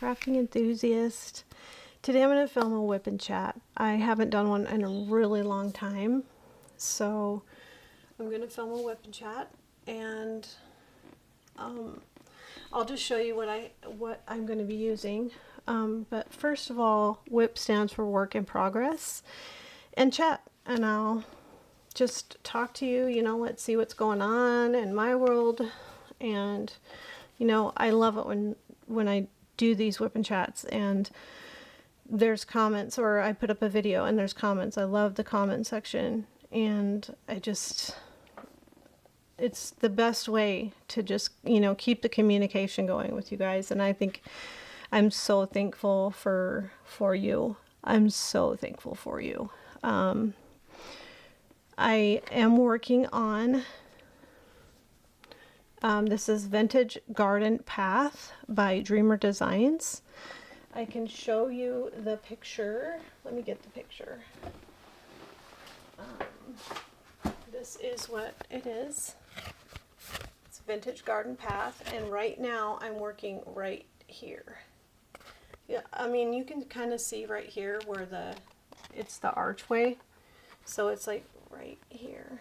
crafting enthusiast. Today I'm going to film a WIP and chat. I haven't done one in a really long time, so I'm going to film a WIP and chat, and I'll just show you what I'm going to be using. But first of all, WIP stands for work in progress, and chat, and I'll just talk to you, let's see what's going on in my world. And I love it when I do these WIP and chats and there's comments, or I put up a video and there's comments. I love the comment section, and it's the best way to just keep the communication going with you guys. And I think I'm so thankful for you. I'm so thankful for you. I am working on, this is Vintage Garden Path by Dreamer Designs. I can show you the picture. Let me get the picture. This is what it is. It's Vintage Garden Path, and right now I'm working right here. Yeah, I mean, you can kind of see right here where it's the archway. So it's like right here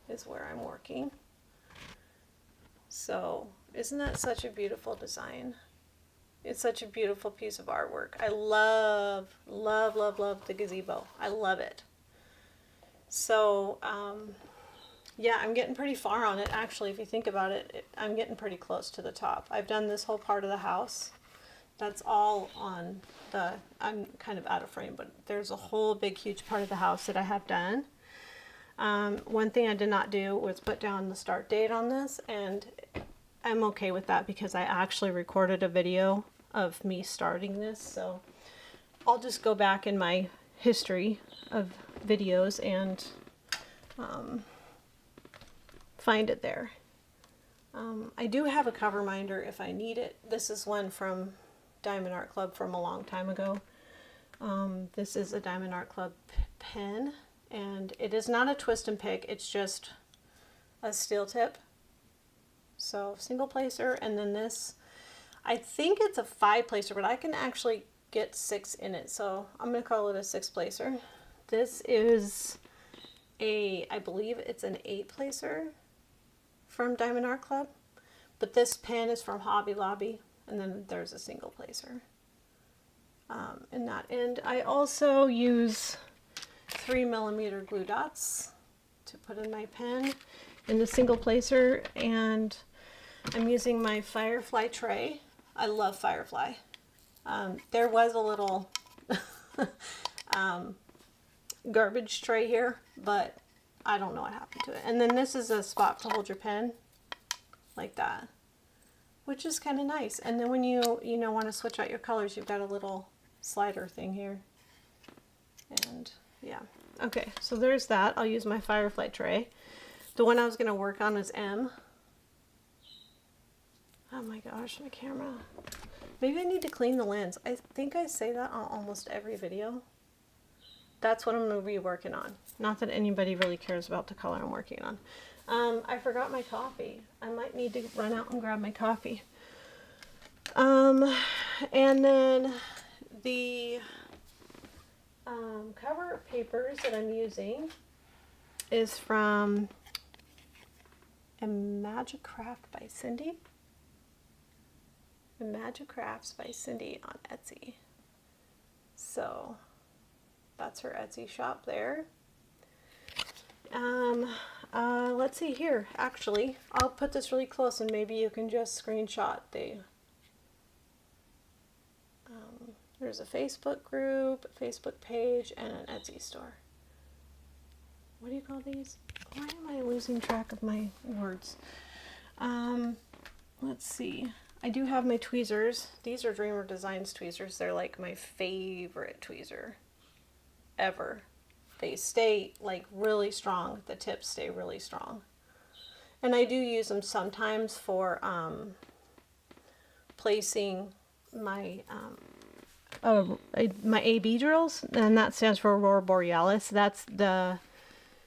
is where I'm working. So isn't that such a beautiful design? It's such a beautiful piece of artwork. I love, love, love, love the gazebo. I love it. So yeah, I'm getting pretty far on it. Actually, if you think about it, I'm getting pretty close to the top. I've done this whole part of the house. That's all on I'm kind of out of frame, but there's a whole big, huge part of the house that I have done. One thing I did not do was put down the start date on this, and I'm okay with that because I actually recorded a video of me starting this. So I'll just go back in my history of videos and find it there. I do have a cover minder if I need it. This is one from Diamond Art Club from a long time ago. This is a Diamond Art Club pen, and it is not a twist and pick, it's just a steel tip. So single placer, and then this, I think it's a 5 placer, but I can actually get 6 in it, so I'm going to call it a 6 placer. This is I believe it's an 8 placer from Diamond Art Club, but this pen is from Hobby Lobby. And then there's a single placer in that end. I also use 3mm glue dots to put in my pen in the single placer, and I'm using my Firefly tray. I love Firefly. There was a little garbage tray here, but I don't know what happened to it. And then this is a spot to hold your pen, like that, which is kind of nice. And then when you want to switch out your colors, you've got a little slider thing here. And yeah, okay, so there's that. I'll use my Firefly tray. The one I was going to work on is M. Oh my gosh, my camera. Maybe I need to clean the lens. I think I say that on almost every video. That's what I'm going to be working on. Not that anybody really cares about the color I'm working on. I forgot my coffee. I might need to run out and grab my coffee. And then the cover papers that I'm using is from Magic Craft by Cindy. Magic Crafts by Cindy on Etsy. So that's her Etsy shop there. Let's see here. Actually, I'll put this really close and maybe you can just screenshot there's a Facebook group, a Facebook page, and an Etsy store. What do you call these? Why am I losing track of my words? Let's see. I do have my tweezers. These are Dreamer Designs tweezers. They're like my favorite tweezer ever. They stay like really strong. The tips stay really strong. And I do use them sometimes for placing my my AB drills, and that stands for Aurora Borealis. That's the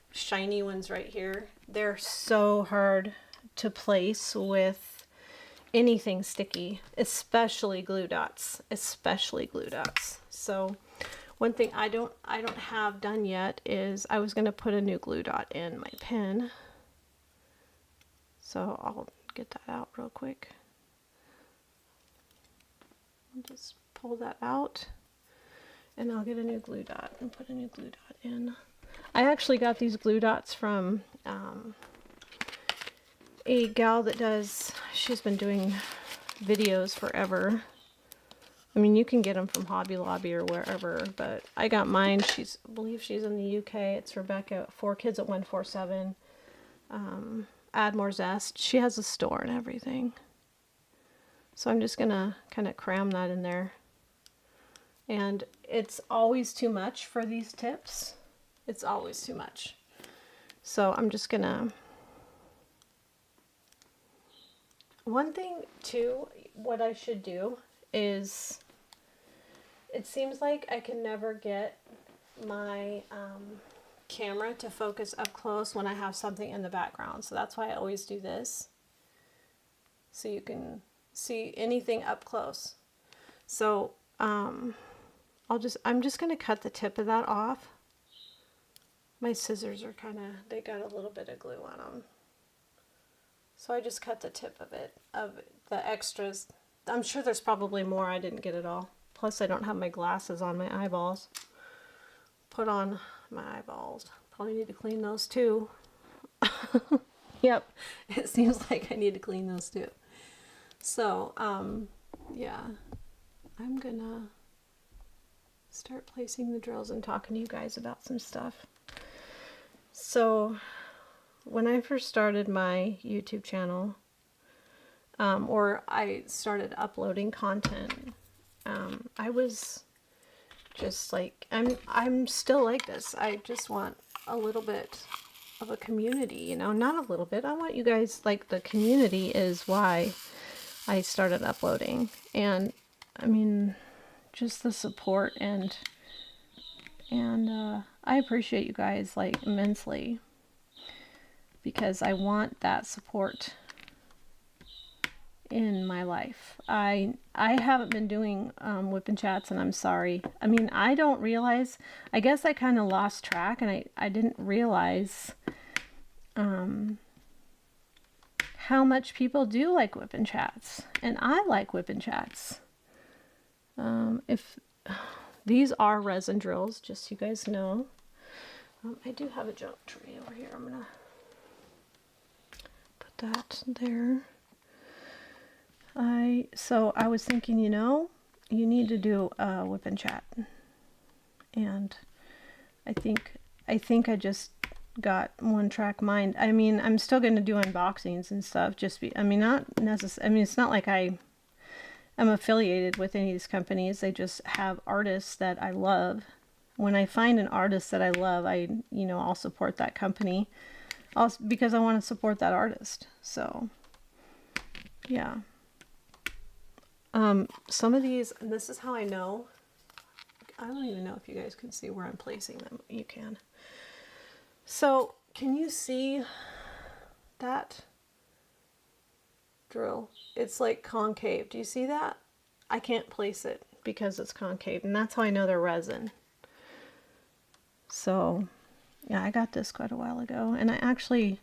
shiny ones right here. They're so hard to place with anything sticky, especially glue dots, So one thing I don't have done yet is I was going to put a new glue dot in my pen. So I'll get that out real quick. I'll just pull that out and I'll get a new glue dot and put a new glue dot in. I actually got these glue dots from a gal that she's been doing videos forever. I mean, you can get them from Hobby Lobby or wherever, but I got mine. I believe she's in the UK. It's Rebecca, 4Kids at 147. Add More Zest. She has a store and everything. So I'm just gonna kind of cram that in there. And it's always too much for these tips. It's always too much. So I'm just gonna... One thing too, what I should do is, it seems like I can never get my camera to focus up close when I have something in the background. So that's why I always do this. So you can see anything up close. So I'm just going to cut the tip of that off. My scissors are they got a little bit of glue on them. So I just cut the tip of it, of the extras. I'm sure there's probably more. I didn't get it all. Plus I don't have my glasses on my eyeballs. Put on my eyeballs. Probably need to clean those too. Yep, it seems like I need to clean those too. So, yeah, I'm gonna start placing the drills and talking to you guys about some stuff. So, when I first started my YouTube channel, or I started uploading content, I was just like, I'm still like this. I just want a little bit of a community, you know, not a little bit. I want you guys, like, the community is why I started uploading. And I mean, just the support and I appreciate you guys, like, immensely, because I want that support in my life. I haven't been doing WIP and chats, and I'm sorry. I mean, I don't realize, I guess I kind of lost track, and I didn't realize how much people do like WIP and chats, and I like WIP and chats. If these are resin drills, just so you guys know. I do have a junk tray over here. I'm gonna put that there. So I was thinking, you know, you need to do a WIP and chat, and I think I just got one track mind. I mean, I'm still going to do unboxings and stuff. I mean, not necessarily. I mean, it's not like I'm affiliated with any of these companies. They just have artists that I love. When I find an artist that I love, I'll support that company, also because I want to support that artist. So, yeah. Some of these, and this is how I know. I don't even know if you guys can see where I'm placing them. You can. So, can you see that drill? It's like concave. Do you see that? I can't place it because it's concave, and that's how I know they're resin. So, yeah, I got this quite a while ago, and I actually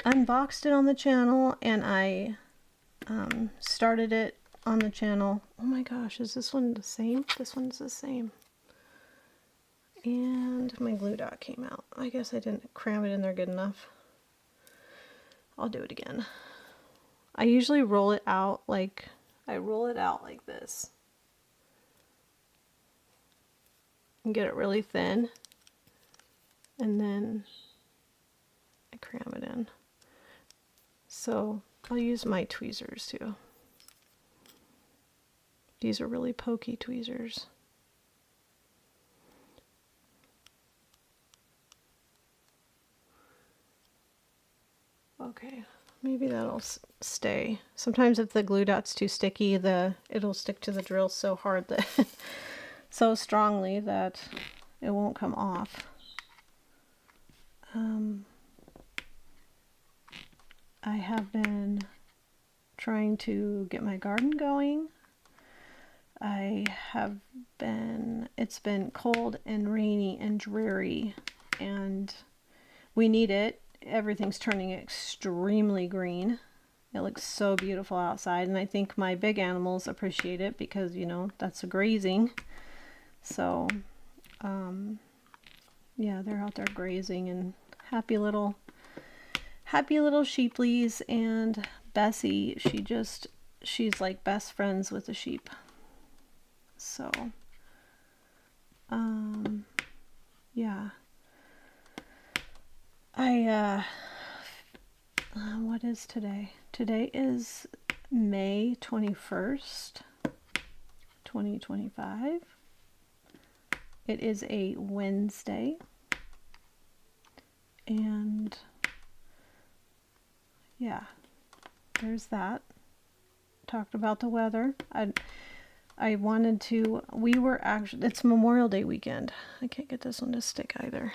unboxed it on the channel, and I started it on the channel. Oh my gosh, is this one the same? This one's the same. And my glue dot came out. I guess I didn't cram it in there good enough. I'll do it again. I usually roll it out like, this. And get it really thin. And then I cram it in. So I'll use my tweezers too. These are really pokey tweezers. Okay, maybe that'll stay. Sometimes if the glue dot's too sticky, it'll stick to the drill so hard that so strongly that it won't come off. I have been trying to get my garden going. It's been cold and rainy and dreary, and we need it. Everything's turning extremely green. It looks so beautiful outside, and I think my big animals appreciate it because, you know, that's a grazing. So, yeah, they're out there grazing, and happy little sheeplies. And Bessie, she's like best friends with the sheep. So, yeah. What is today? Today is May 21st, 2025. It is a Wednesday. And yeah, there's that. Talked about the weather. I wanted to, it's Memorial Day weekend. I can't get this one to stick either.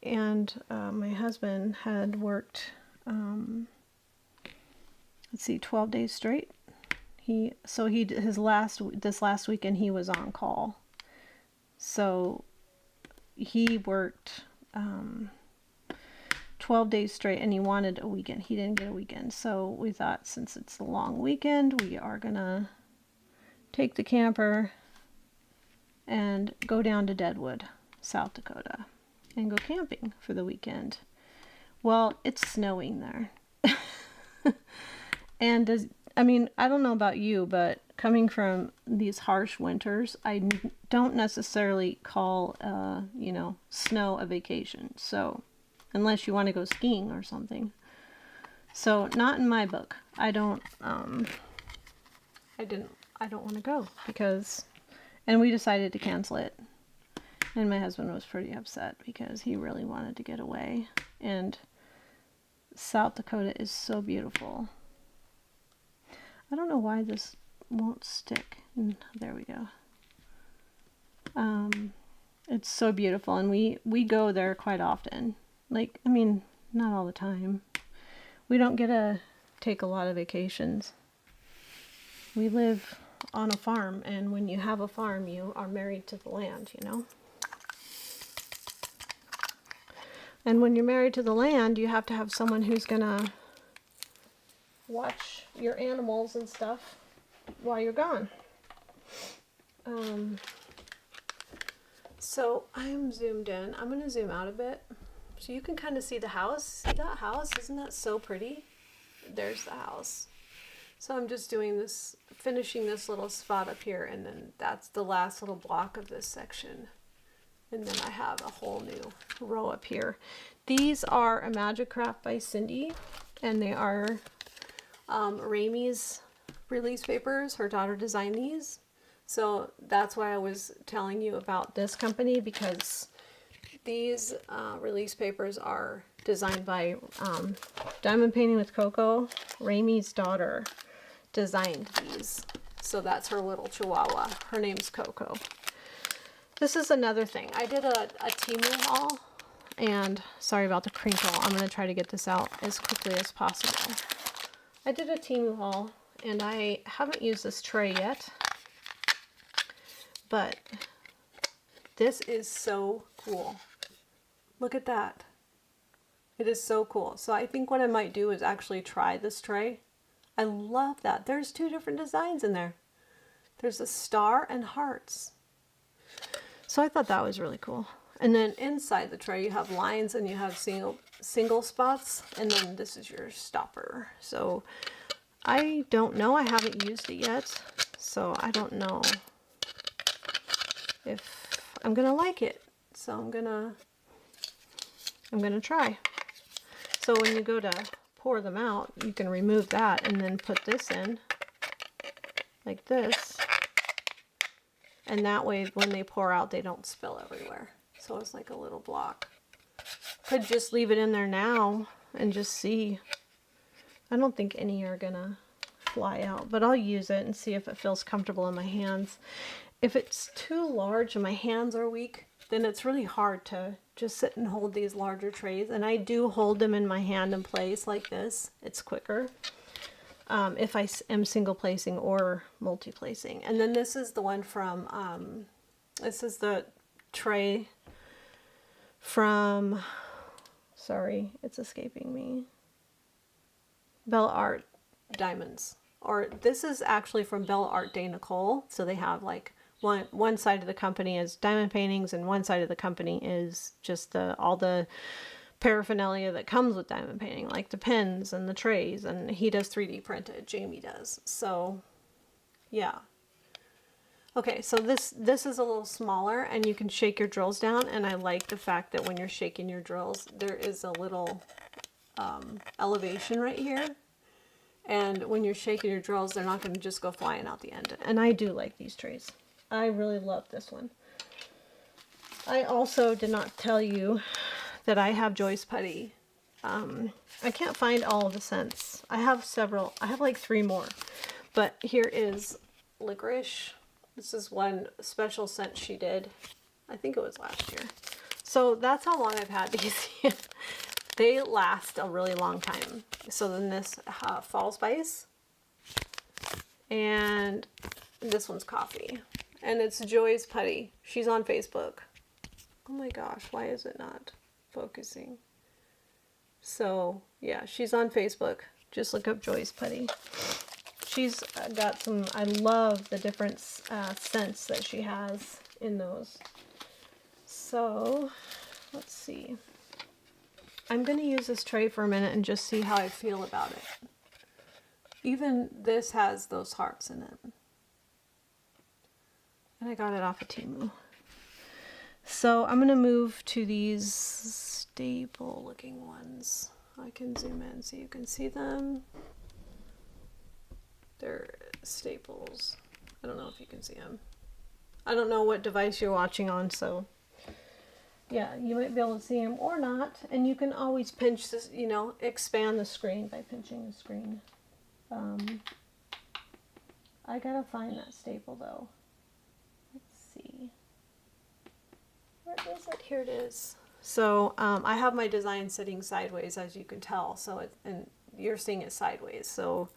And my husband had worked, let's see, 12 days straight. This last weekend he was on call. So he worked 12 days straight, and he wanted a weekend. He didn't get a weekend. So we thought, since it's a long weekend, we are gonna take the camper and go down to Deadwood, South Dakota, and go camping for the weekend. Well, it's snowing there. And I don't know about you, but coming from these harsh winters, I don't necessarily call, snow a vacation. So, unless you want to go skiing or something. So, not in my book. I don't want to go and we decided to cancel it. And my husband was pretty upset because he really wanted to get away. And South Dakota is so beautiful. I don't know why this won't stick. There we go. It's so beautiful, and we go there quite often. Not all the time. We don't get to take a lot of vacations. We live on a farm, and when you have a farm, you are married to the land, you know? And when you're married to the land, you have to have someone who's gonna watch your animals and stuff while you're gone. So I'm zoomed in. I'm going to zoom out a bit so you can kind of see the house. See that house? Isn't that so pretty? There's the house. So I'm just finishing this little spot up here, and then that's the last little block of this section. And then I have a whole new row up here. These are a Magic Craft by Cindy, and they are Ramey's release papers. Her daughter designed these. So that's why I was telling you about this company, because these release papers are designed by Diamond Painting with Coco. Ramey's daughter designed these. So that's her little chihuahua. Her name's Coco. This is another thing. I did a Temu haul, and sorry about the crinkle. I'm going to try to get this out as quickly as possible. I did a Temu haul, and I haven't used this tray yet, but this is so cool. Look at that. It is so cool. So I think what I might do is actually try this tray. I love that. There's two different designs in there. There's a star and hearts. So I thought that was really cool. And then inside the tray you have lines, and you have single spots, and then this is your stopper. So I don't know. I haven't used it yet, so I don't know if I'm gonna like it. So I'm gonna try. So when you go to pour them out, you can remove that and then put this in like this. And that way, when they pour out, they don't spill everywhere. So it's like a little block. Could just leave it in there now and just see. I don't think any are gonna fly out, but I'll use it and see if it feels comfortable in my hands. If it's too large and my hands are weak, then it's really hard to just sit and hold these larger trays. And I do hold them in my hand in place like this. It's quicker. if I am single placing or multi placing. And then this is the one from, this is the tray from, sorry, it's escaping me, Belle Art Diamonds. Or this is actually from Belle Art de Nicole. So they have like one side of the company is diamond paintings and one side of the company is just all the paraphernalia that comes with diamond painting, like the pens and the trays, and he does 3D printed, Jamie does. So yeah. Okay, so this is a little smaller and you can shake your drills down, and I like the fact that when you're shaking your drills there is a little elevation right here, and when you're shaking your drills they're not going to just go flying out the end. And I do like these trays. I really love this one. I also did not tell you that I have Joy's Putty. I can't find all of the scents. I have several. I have like 3 more. But here is Licorice. This is one special scent she did. I think it was last year. So that's how long I've had these. They last a really long time. So then this Fall Spice. And this one's Coffee. And it's Joy's Putty. She's on Facebook. Oh my gosh, why is it not focusing? So yeah, she's on Facebook. Just look up Joy's Putty. She's got some, I love the different scents that she has in those. So let's see. I'm going to use this tray for a minute and just see how I feel about it. Even this has those hearts in it. And I got it off of Temu. So I'm going to move to these staple looking ones. I can zoom in so you can see them. They're staples. I don't know if you can see them. I don't know what device you're watching on, so yeah, you might be able to see them or not. And you can always pinch this, you know, expand the screen by pinching the screen. I gotta find that staple though. Let's see. Where is it? Here it is. So I have my design sitting sideways, as you can tell. So and you're seeing it sideways. So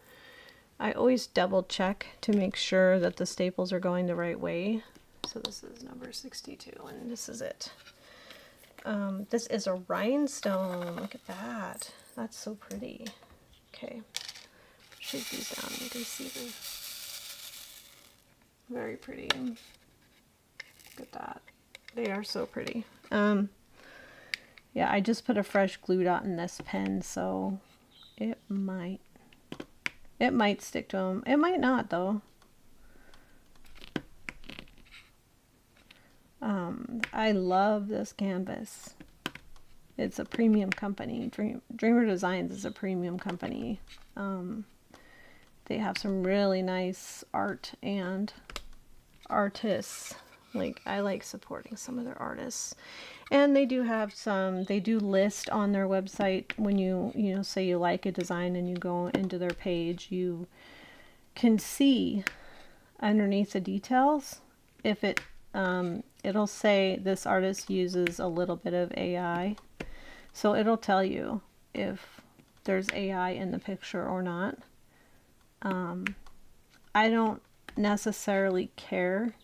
I always double check to make sure that the staples are going the right way. So this is number 62 and this is it. This is a rhinestone. Look at that. That's so pretty. Okay. Shake these down. You can see them. Very pretty. Look at that. They are so pretty. Yeah, I just put a fresh glue dot in this pen, so it might stick to them. It might not, though. I love this canvas. It's a premium company. Dreamer Designs is a premium company. They have some really nice art and artists. Like, I like supporting some of their artists. And they do have some, they do list on their website when you know, say you like a design and you go into their page, you can see underneath the details if it, it'll say this artist uses a little bit of AI. So it'll tell you if there's AI in the picture or not. I don't necessarily care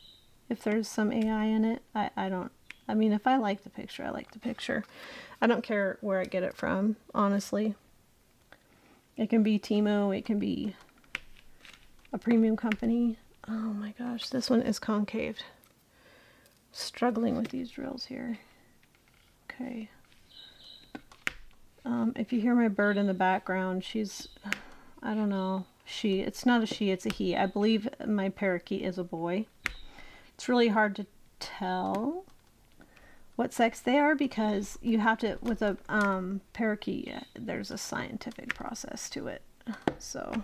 if there's some AI in it. I mean, if I like the picture, I like the picture. I don't care where I get it from, honestly. It can be Temu, it can be a premium company. Oh my gosh, this one is concaved. Struggling with these drills here. Okay. If you hear my bird in the background, she's, I don't know, it's not a she, it's a he. I believe my parakeet is a boy. It's really hard to tell what sex they are because you have to, with a parakeet, there's a scientific process to it. So,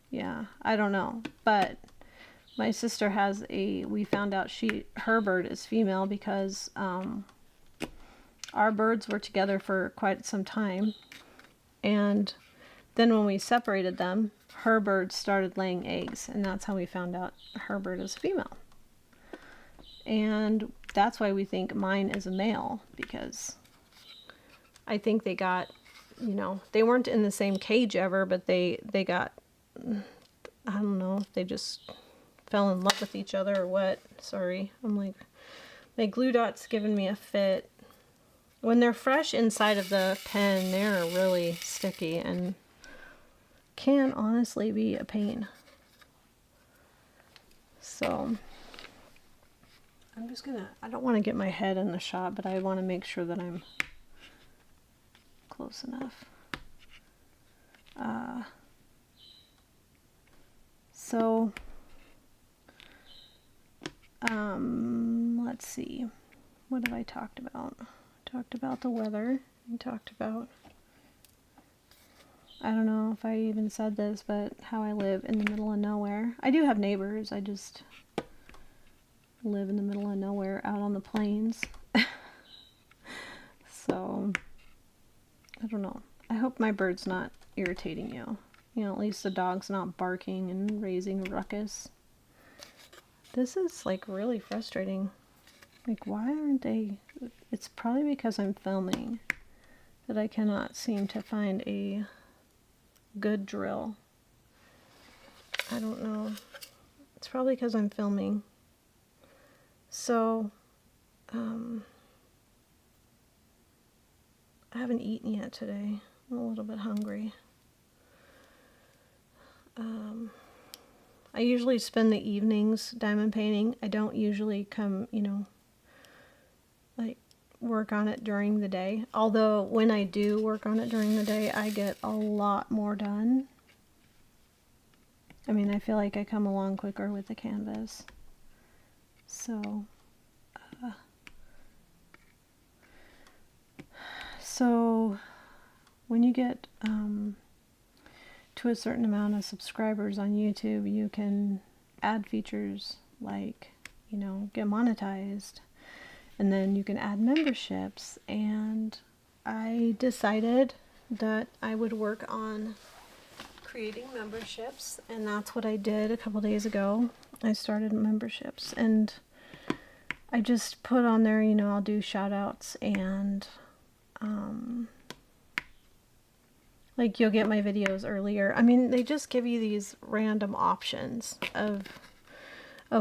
yeah, I don't know. But my sister has we found out her bird is female because our birds were together for quite some time. And then when we separated them, her bird started laying eggs, and that's how we found out her bird is female. And that's why we think mine is a male, because I think they got you know, they weren't in the same cage ever, but they got, I don't know, they just fell in love with each other or what. Sorry, I'm like, my glue dot's giving me a fit. When they're fresh inside of the pen, they're really sticky and can honestly be a pain. So I'm just gonna, I don't want to get my head in the shot, but I want to make sure that I'm close enough. So let's see, what have I talked about? Talked about the weather, and talked about, I don't know if I even said this, but how I live in the middle of nowhere. I do have neighbors, I just live in the middle of nowhere out on the plains. So I don't know, I hope my bird's not irritating you. You know, at least the dog's not barking and raising a ruckus. This is like really frustrating. Like, why aren't they? It's probably because I'm filming that I cannot seem to find a good drill. I don't know. It's probably because I'm filming. So, I haven't eaten yet today. I'm a little bit hungry. I usually spend the evenings diamond painting. I don't usually come, you know, like work on it during the day. Although when I do work on it during the day, I get a lot more done. I mean, I feel like I come along quicker with the canvas. So, when you get to a certain amount of subscribers on YouTube, you can add features like, you know, get monetized, and then you can add memberships. And I decided that I would work on creating memberships, and that's what I did a couple days ago. I started memberships, and I just put on there, you know, I'll do shout outs, and like, you'll get my videos earlier. I mean, they just give you these random options of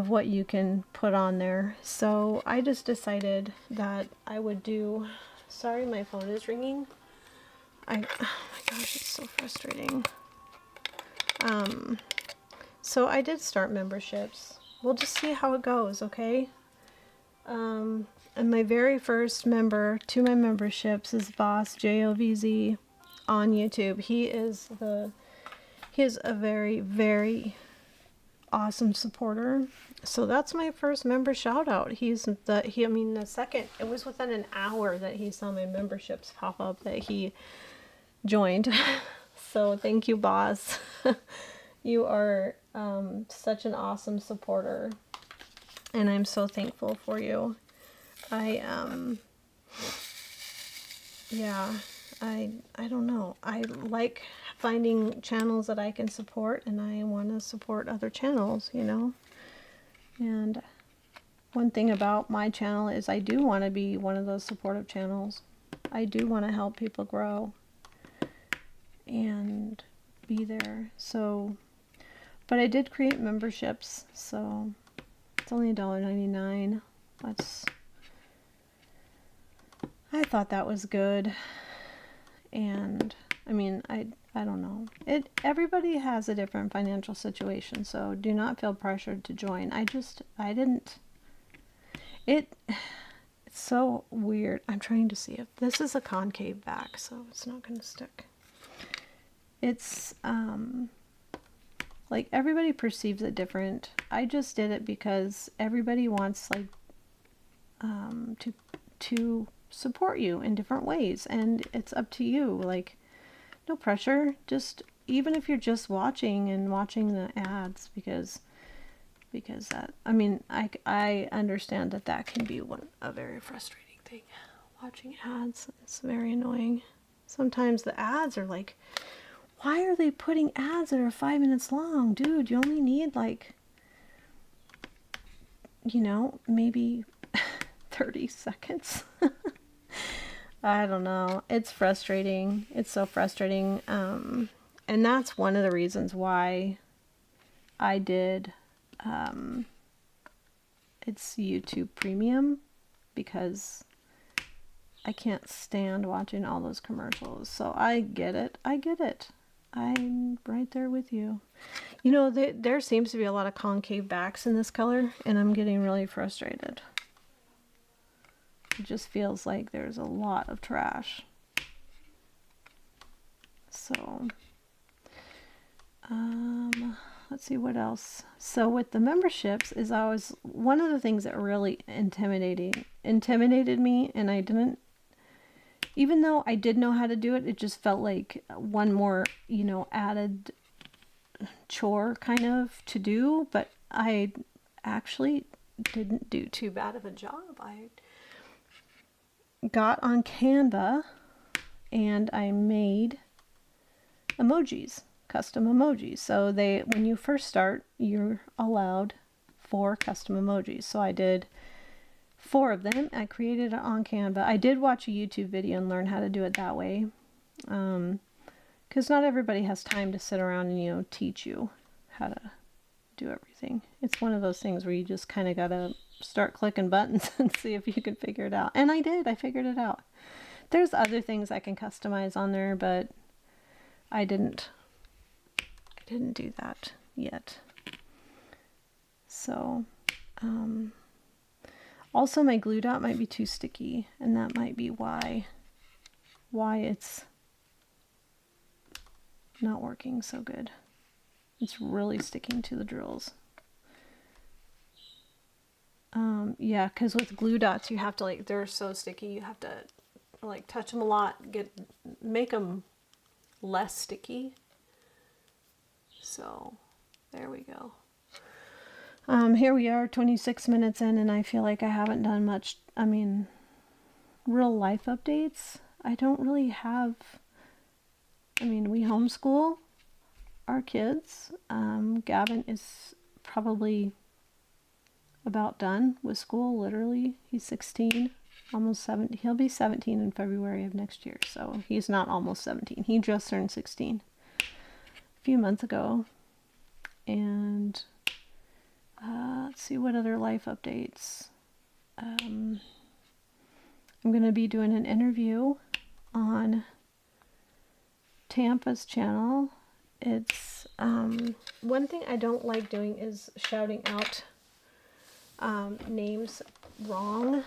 what you can put on there. So I just decided that I would do, sorry, my phone is ringing. Oh my gosh, it's so frustrating. So I did start memberships. We'll just see how it goes, okay? And my very first member to my memberships is Boss JOVZ on YouTube. He is a very, very awesome supporter. So that's my first member shout out. The second, it was within an hour that he saw my memberships pop up that he joined. So thank you, Boss. You are such an awesome supporter, and I'm so thankful for you. I don't know. I like finding channels that I can support, and I want to support other channels, you know. And one thing about my channel is I do want to be one of those supportive channels. I do want to help people grow and be there. So, but I did create memberships, so it's only $1.99. I thought that was good. And I mean, I don't know. Everybody has a different financial situation, so do not feel pressured to join. It's so weird. I'm trying to see if this is a concave back, so it's not going to stick. It's like, everybody perceives it different. I just did it because everybody wants, like, to support you in different ways, and it's up to you. Like, no pressure. Just, even if you're just watching the ads, because that, I mean, I understand that can be a very frustrating thing. Watching ads, it's very annoying. Sometimes the ads are like, why are they putting ads that are 5 minutes long? Dude, you only need, like, you know, maybe 30 seconds. I don't know. It's frustrating. It's so frustrating. And that's one of the reasons why I did it's YouTube Premium, because I can't stand watching all those commercials. So I get it. I get it. I'm right there with you. You know, there seems to be a lot of concave backs in this color, and I'm getting really frustrated. It just feels like there's a lot of trash. So, let's see what else. So with the memberships is always one of the things that really intimidated me, and I didn't, even though I did know how to do it, it just felt like one more, you know, added chore kind of to do, but I actually didn't do too bad of a job. I got on Canva and I made emojis, custom emojis. So when you first start, you're allowed 4 custom emojis. So I did 4 of them. I created it on Canva. I did watch a YouTube video and learn how to do it that way. Because not everybody has time to sit around and, you know, teach you how to do everything. It's one of those things where you just kind of got to start clicking buttons and see if you can figure it out. And I did. I figured it out. There's other things I can customize on there, but I didn't do that yet. So, also my glue dot might be too sticky, and that might be why it's not working so good. It's really sticking to the drills. Yeah, because with glue dots you have to, like, they're so sticky, you have to like touch them a lot, make them less sticky. So there we go. Here we are 26 minutes in, and I feel like I haven't done much. I mean, real life updates. I don't really have. I mean, we homeschool our kids. Gavin is probably about done with school, literally. He's 16, almost 17. He'll be 17 in February of next year, so he's not almost 17. He just turned 16 a few months ago. And let's see what other life updates. I'm going to be doing an interview on Tampa's channel. It's one thing I don't like doing is shouting out names wrong.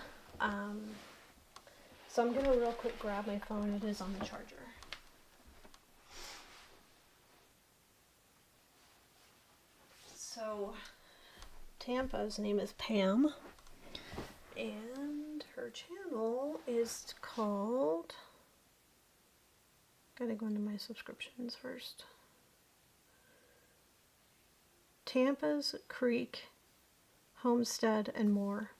So I'm going to real quick grab my phone. It is on the charger. So Tampa's name is Pam, and her channel is called, gotta go into my subscriptions first, Tampa's Creek Homestead and More.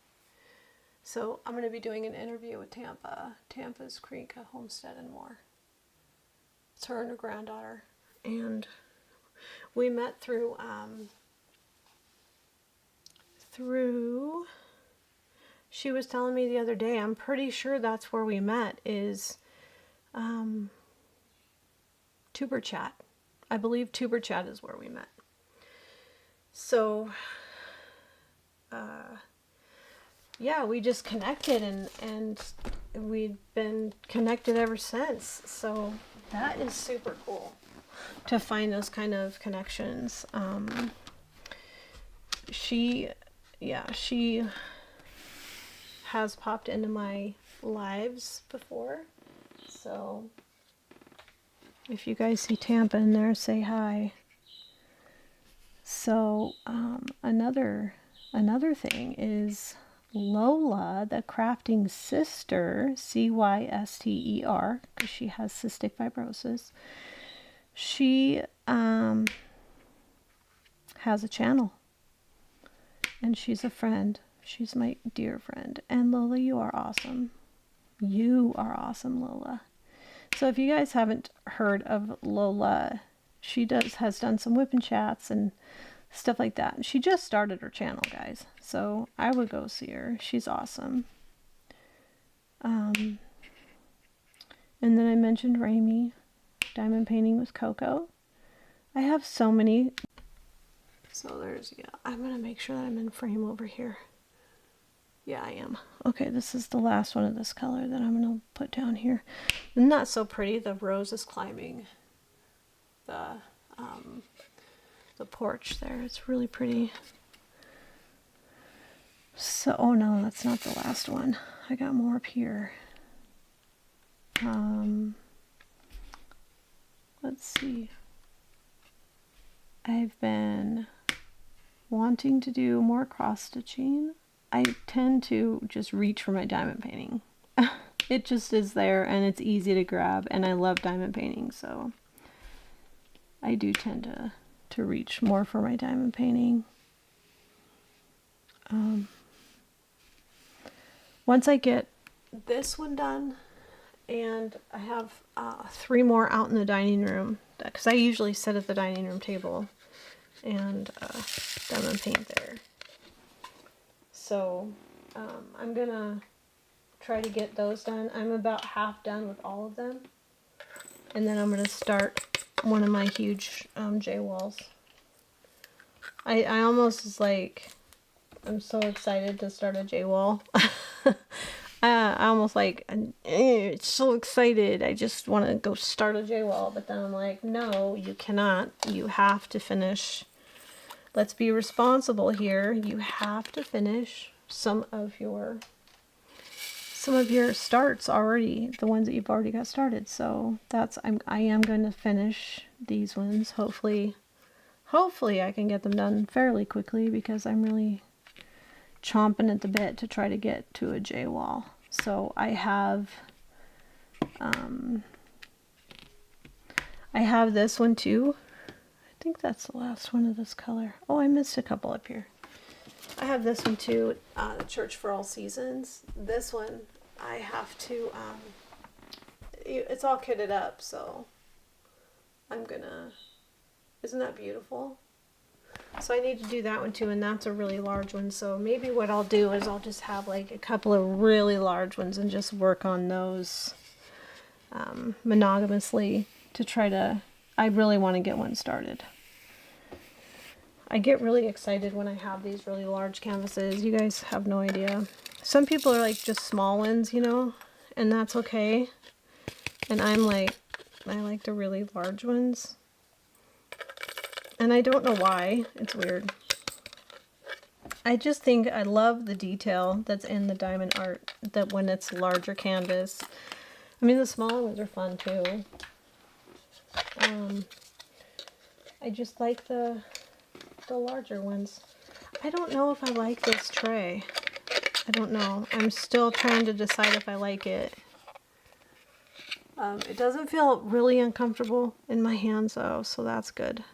So I'm going to be doing an interview with Tampa's Creek Homestead and More. It's her and her granddaughter, and we met through she was telling me the other day, I'm pretty sure that's where we met, is Tuber Chat. I believe Tuber Chat is where we met. So yeah, we just connected, and we've been connected ever since. So that is super cool to find those kind of connections. She has popped into my lives before, so if you guys see Tampa in there, say hi. So another thing is Lola, the crafting sister, Cyster, because she has cystic fibrosis. She has a channel, and she's a friend. She's my dear friend. And Lola, you are awesome. You are awesome, Lola. So if you guys haven't heard of Lola, she has done some WIP and chats and stuff like that. She just started her channel, guys. So I would go see her. She's awesome. And then I mentioned Raimi, diamond painting with Coco. I have so many. So there's, yeah, I'm going to make sure that I'm in frame over here. Yeah, I am. Okay, this is the last one of this color that I'm going to put down here. Isn't that so pretty? The rose is climbing the porch there. It's really pretty. So, oh no, that's not the last one. I got more up here. Let's see. I've been wanting to do more cross stitching. I tend to just reach for my diamond painting. It just is there and it's easy to grab, and I love diamond painting, so I do tend to reach more for my diamond painting. Once I get this one done, and I have 3 more out in the dining room, because I usually sit at the dining room table and diamond paint there. So I'm gonna try to get those done. I'm about half done with all of them, and then I'm gonna start one of my huge J walls. I almost is like, I'm so excited to start a J wall. I almost like, it's so excited. I just want to go start a J wall, but then I'm like, no, you cannot. You have to finish. Let's be responsible here. You have to finish some of your starts already, the ones that you've already got started. So I am going to finish these ones. Hopefully I can get them done fairly quickly, because I'm really chomping at the bit to try to get to a J wall. So I have this one too. I think that's the last one of this color. Oh, I missed a couple up here. I have this one too, the Church for All Seasons. This one I have to, it's all kitted up, so I'm gonna, isn't that beautiful? So I need to do that one too, and that's a really large one. So maybe what I'll do is I'll just have like a couple of really large ones and just work on those monogamously to try to, I really want to get one started. I get really excited when I have these really large canvases. You guys have no idea. Some people are like just small ones, you know, and that's okay. And I'm like, I like the really large ones. And I don't know why. It's weird. I just think I love the detail that's in the diamond art, that when it's larger canvas. I mean, the smaller ones are fun too. I just like the larger ones. I don't know if I like this tray. I don't know. I'm still trying to decide if I like it. It doesn't feel really uncomfortable in my hands though, so that's good.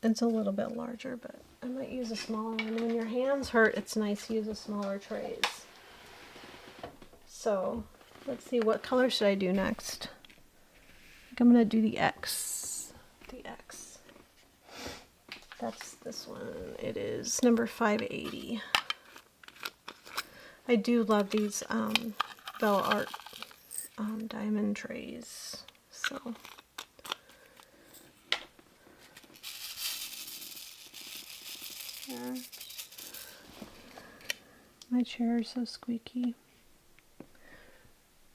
It's a little bit larger, but I might use a smaller one. When your hands hurt, it's nice to use a smaller trays. So let's see, what color should I do next? I think I'm gonna do the X. The X. That's this one. It is number 580. I do love these Bella Art diamond trays. So there. My chair is so squeaky.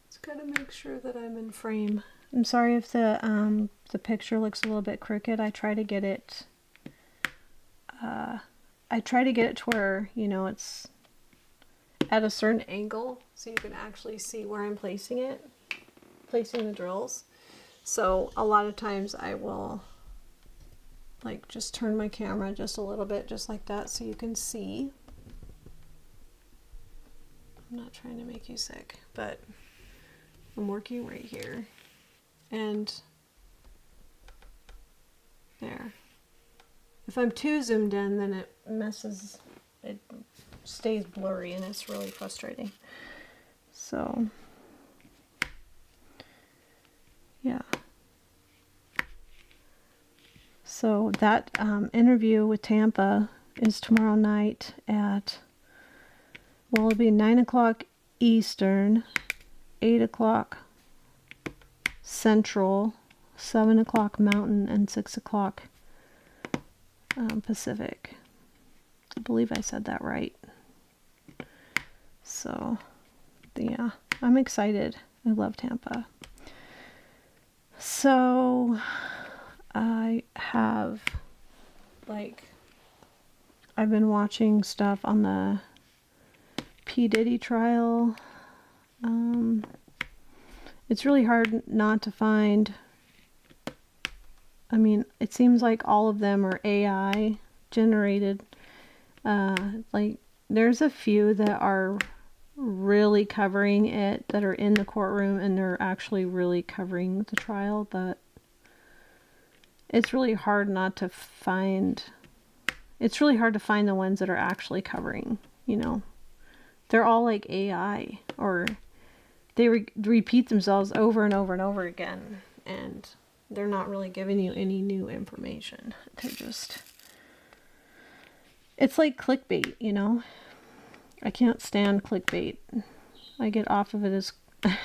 Just gotta make sure that I'm in frame. I'm sorry if the picture looks a little bit crooked. I try to get it to where, you know, it's at a certain angle so you can actually see where I'm placing the drills. So a lot of times I will like just turn my camera just a little bit, just like that, so you can see. I'm not trying to make you sick, but I'm working right here. And there. If I'm too zoomed in, then it stays blurry and it's really frustrating. So, yeah. So that interview with Tampa is tomorrow night at Well, it'll be 9 o'clock Eastern, 8 o'clock Central, 7 o'clock Mountain, and 6 o'clock Pacific. I believe I said that right. So, yeah, I'm excited. I love Tampa. So, I have, like, I've been watching stuff on the P. Diddy trial. It's really hard not to find, I mean, it seems like all of them are AI generated. Like, there's a few that are really covering it, that are in the courtroom, and they're actually really covering the trial, but it's really hard not to find, it's really hard to find the ones that are actually covering, you know. They're all like AI, or they repeat themselves over and over and over again, and they're not really giving you any new information. They're just, it's like clickbait, you know. I can't stand clickbait. I get off of it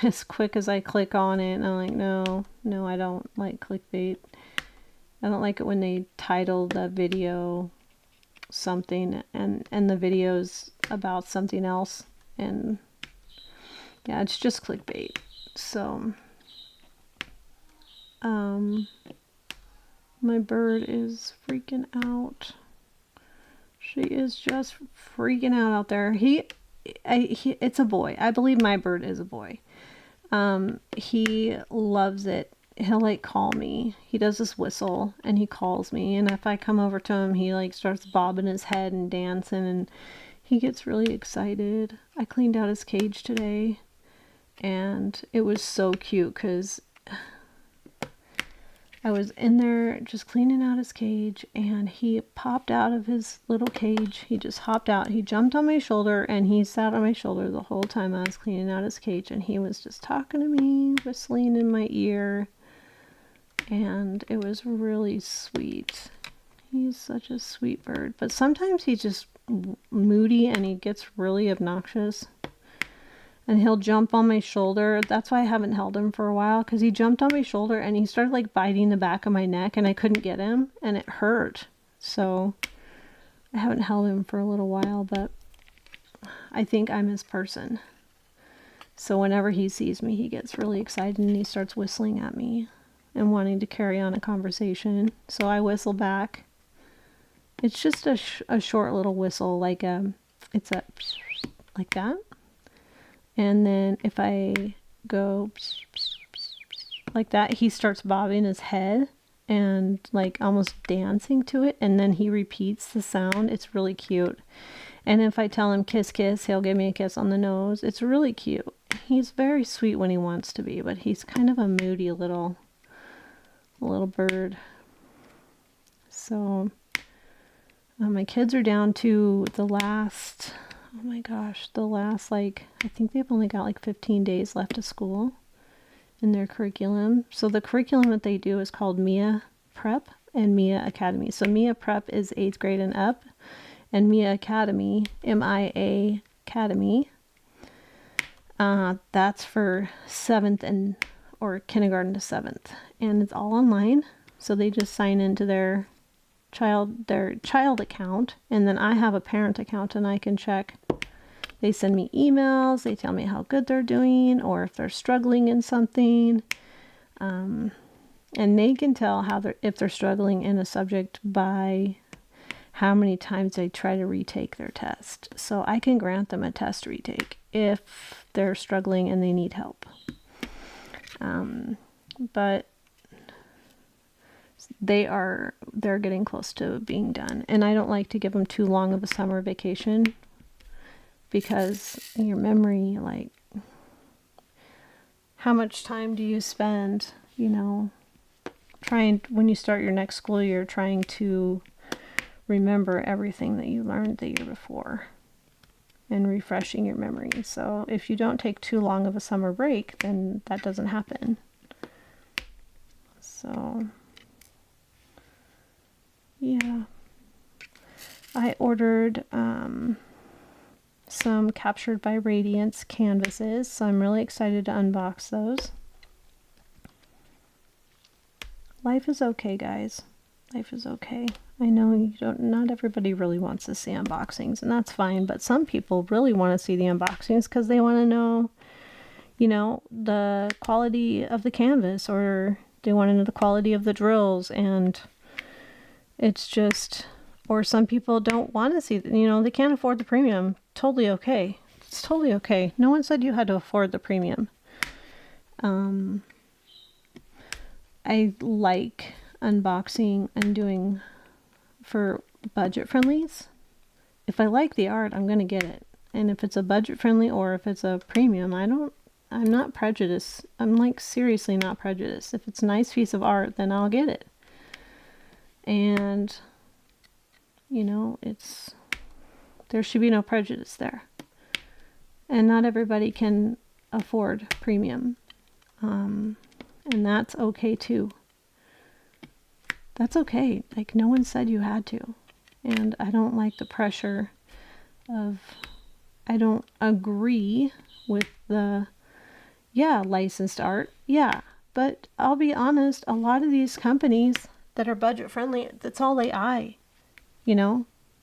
as quick as I click on it, and I'm like, no, I don't like clickbait. I don't like it when they title the video something and the video's about something else, and yeah, it's just clickbait. So my bird is freaking out. She is just freaking out there. It's a boy. I believe my bird is a boy. He loves it. He'll like call me. He does this whistle and he calls me, and if I come over to him, he like starts bobbing his head and dancing, and he gets really excited. I cleaned out his cage today, and it was so cute because I was in there just cleaning out his cage, and he popped out of his little cage. He just hopped out. He jumped on my shoulder, and he sat on my shoulder the whole time I was cleaning out his cage, and he was just talking to me, whistling in my ear, and it was really sweet. He's such a sweet bird, but sometimes he's just moody and he gets really obnoxious. And he'll jump on my shoulder. That's why I haven't held him for a while, because he jumped on my shoulder and he started like biting the back of my neck, and I couldn't get him, and it hurt. So I haven't held him for a little while, but I think I'm his person. So whenever he sees me, he gets really excited and he starts whistling at me and wanting to carry on a conversation. So I whistle back. It's just a short little whistle, like it's a like that. And then if I go like that, he starts bobbing his head and like almost dancing to it, and then he repeats the sound. It's really cute. And if I tell him kiss kiss, he'll give me a kiss on the nose. It's really cute. He's very sweet when he wants to be, but he's kind of a moody little bird. So my kids are down to the last, oh my gosh, like, I think they've only got like 15 days left of school in their curriculum. So the curriculum that they do is called MIA Prep and MIA Academy. So MIA Prep is 8th grade and up, and MIA Academy, MIA Academy, that's for 7th or kindergarten to 7th, and it's all online. So they just sign into their child account, and then I have a parent account, and I can check. They send me emails, they tell me how good they're doing, or if they're struggling in something, and they can tell if they're struggling in a subject by how many times they try to retake their test. So I can grant them a test retake if they're struggling and they need help. But they're getting close to being done, and I don't like to give them too long of a summer vacation, because your memory, like, how much time do you spend, when you start your next school year, trying to remember everything that you learned the year before and refreshing your memory. So if you don't take too long of a summer break, then that doesn't happen. So yeah, I ordered some Captured by Radiance canvases, so I'm really excited to unbox those. Life is okay, guys. Life is okay. I know not everybody really wants to see unboxings, and that's fine, but some people really want to see the unboxings because they want to know, the quality of the canvas, or they want to know the quality of the drills, and it's just, or some people don't want to see, they can't afford the premium. Totally okay. It's totally okay. No one said you had to afford the premium. I like unboxing and doing for budget friendlies. If I like the art, I'm going to get it. And if it's a budget friendly or if it's a premium, I'm not prejudiced. I'm like seriously not prejudiced. If it's a nice piece of art, then I'll get it. And there should be no prejudice there. And not everybody can afford premium. And that's okay too. That's okay. Like, no one said you had to. And I don't like the pressure of, I don't agree with the, licensed art. Yeah. But I'll be honest, a lot of these companies that are budget friendly, that's all they eye,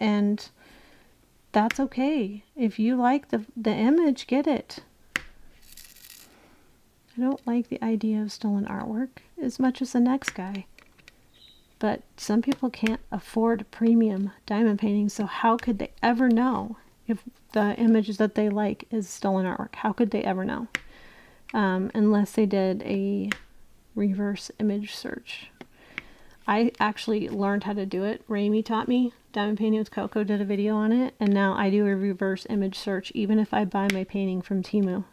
and that's okay. If you like the image, get it. I don't like the idea of stolen artwork as much as the next guy. But some people can't afford premium diamond paintings, so how could they ever know if the images that they like is stolen artwork? How could they ever know? Unless they did a reverse image search. I actually learned how to do it. Raimi taught me. Diamond Painting with Coco did a video on it, and now I do a reverse image search even if I buy my painting from Temu.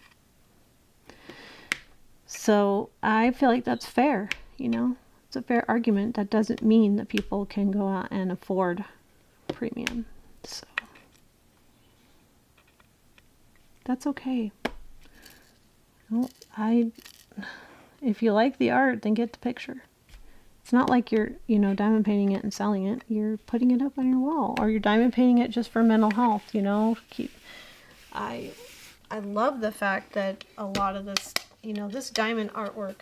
So I feel like that's fair, It's a fair argument. That doesn't mean that people can go out and afford premium. So that's okay. If you like the art, then get the picture. It's not like you're, diamond painting it and selling it. You're putting it up on your wall, or you're diamond painting it just for mental health, I love the fact that a lot of this, this diamond artwork,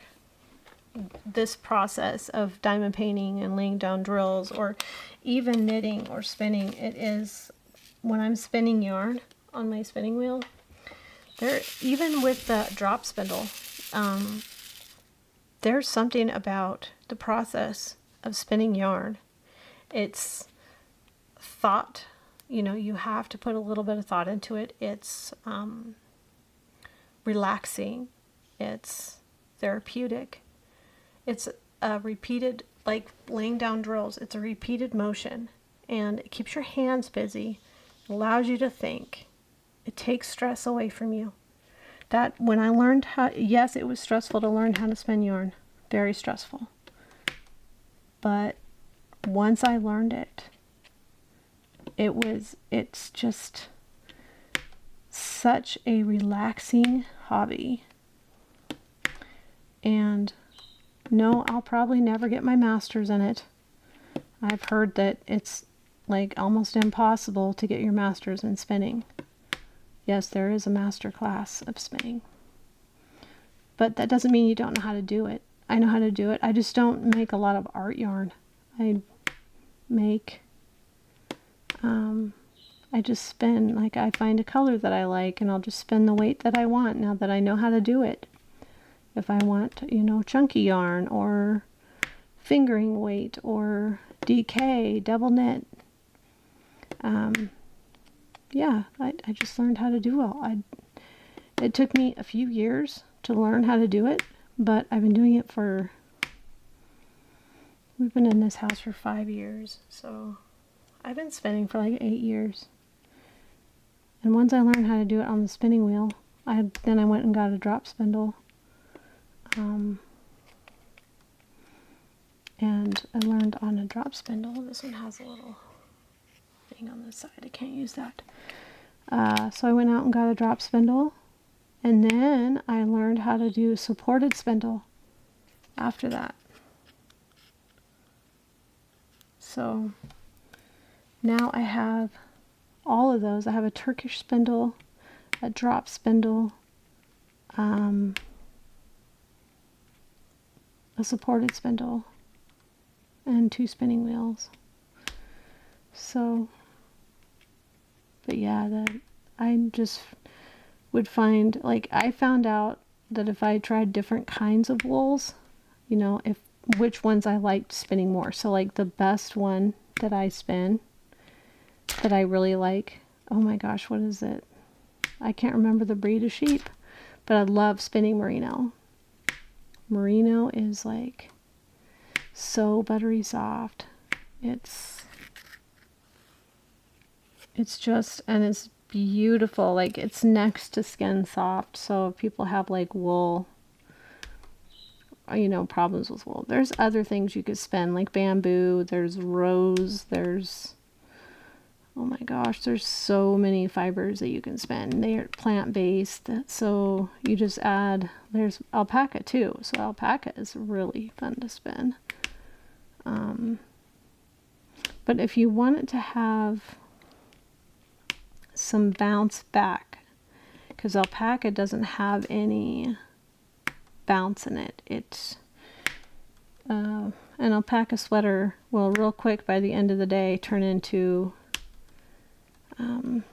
this process of diamond painting and laying down drills, or even knitting or spinning, it is, when I'm spinning yarn on my spinning wheel, even with the drop spindle, there's something about the process of spinning yarn. It's thought, you have to put a little bit of thought into it. It's relaxing. It's therapeutic. It's a repeated, like laying down drills, it's a repeated motion, and it keeps your hands busy, allows you to think. It takes stress away from you. That when I learned how, yes, it was stressful to learn how to spin yarn, very stressful. But once I learned it, it's just such a relaxing hobby. And no, I'll probably never get my master's in it. I've heard that it's like almost impossible to get your master's in spinning. Yes, there is a master class of spinning. But that doesn't mean you don't know how to do it. I know how to do it. I just don't make a lot of art yarn. I just spin. Like, I find a color that I like, and I'll just spin the weight that I want now that I know how to do it. If I want, chunky yarn, or fingering weight, or DK, double knit. I just learned how to do it. It took me a few years to learn how to do it, but I've been doing it we've been in this house for 5 years, so I've been spinning for like 8 years. And once I learned how to do it on the spinning wheel, then I went and got a drop spindle. And I learned on a drop spindle. This one has a little thing on the side. I can't use that. So I went out and got a drop spindle. And then I learned how to do supported spindle after that. So now I have all of those. I have a Turkish spindle, a drop spindle, a supported spindle, and 2 spinning wheels. So, but yeah, I just would find, like, I found out that if I tried different kinds of wools, you know, if which ones I liked spinning more. So like the best one that I spin, that I really like, oh my gosh, what is it? I can't remember the breed of sheep, but I love spinning merino. Merino is like so buttery soft. It's just, and it's beautiful. Like, it's next to skin soft. So if people have like wool, you know, problems with wool, there's other things you could spin, like bamboo, there's rose, there's, oh my gosh, there's so many fibers that you can spin. They're plant-based, so you just add, there's alpaca too, so alpaca is really fun to spin. But if you want it to have some bounce back, because alpaca doesn't have any bounce in it, it's an alpaca sweater will real quick by the end of the day turn into an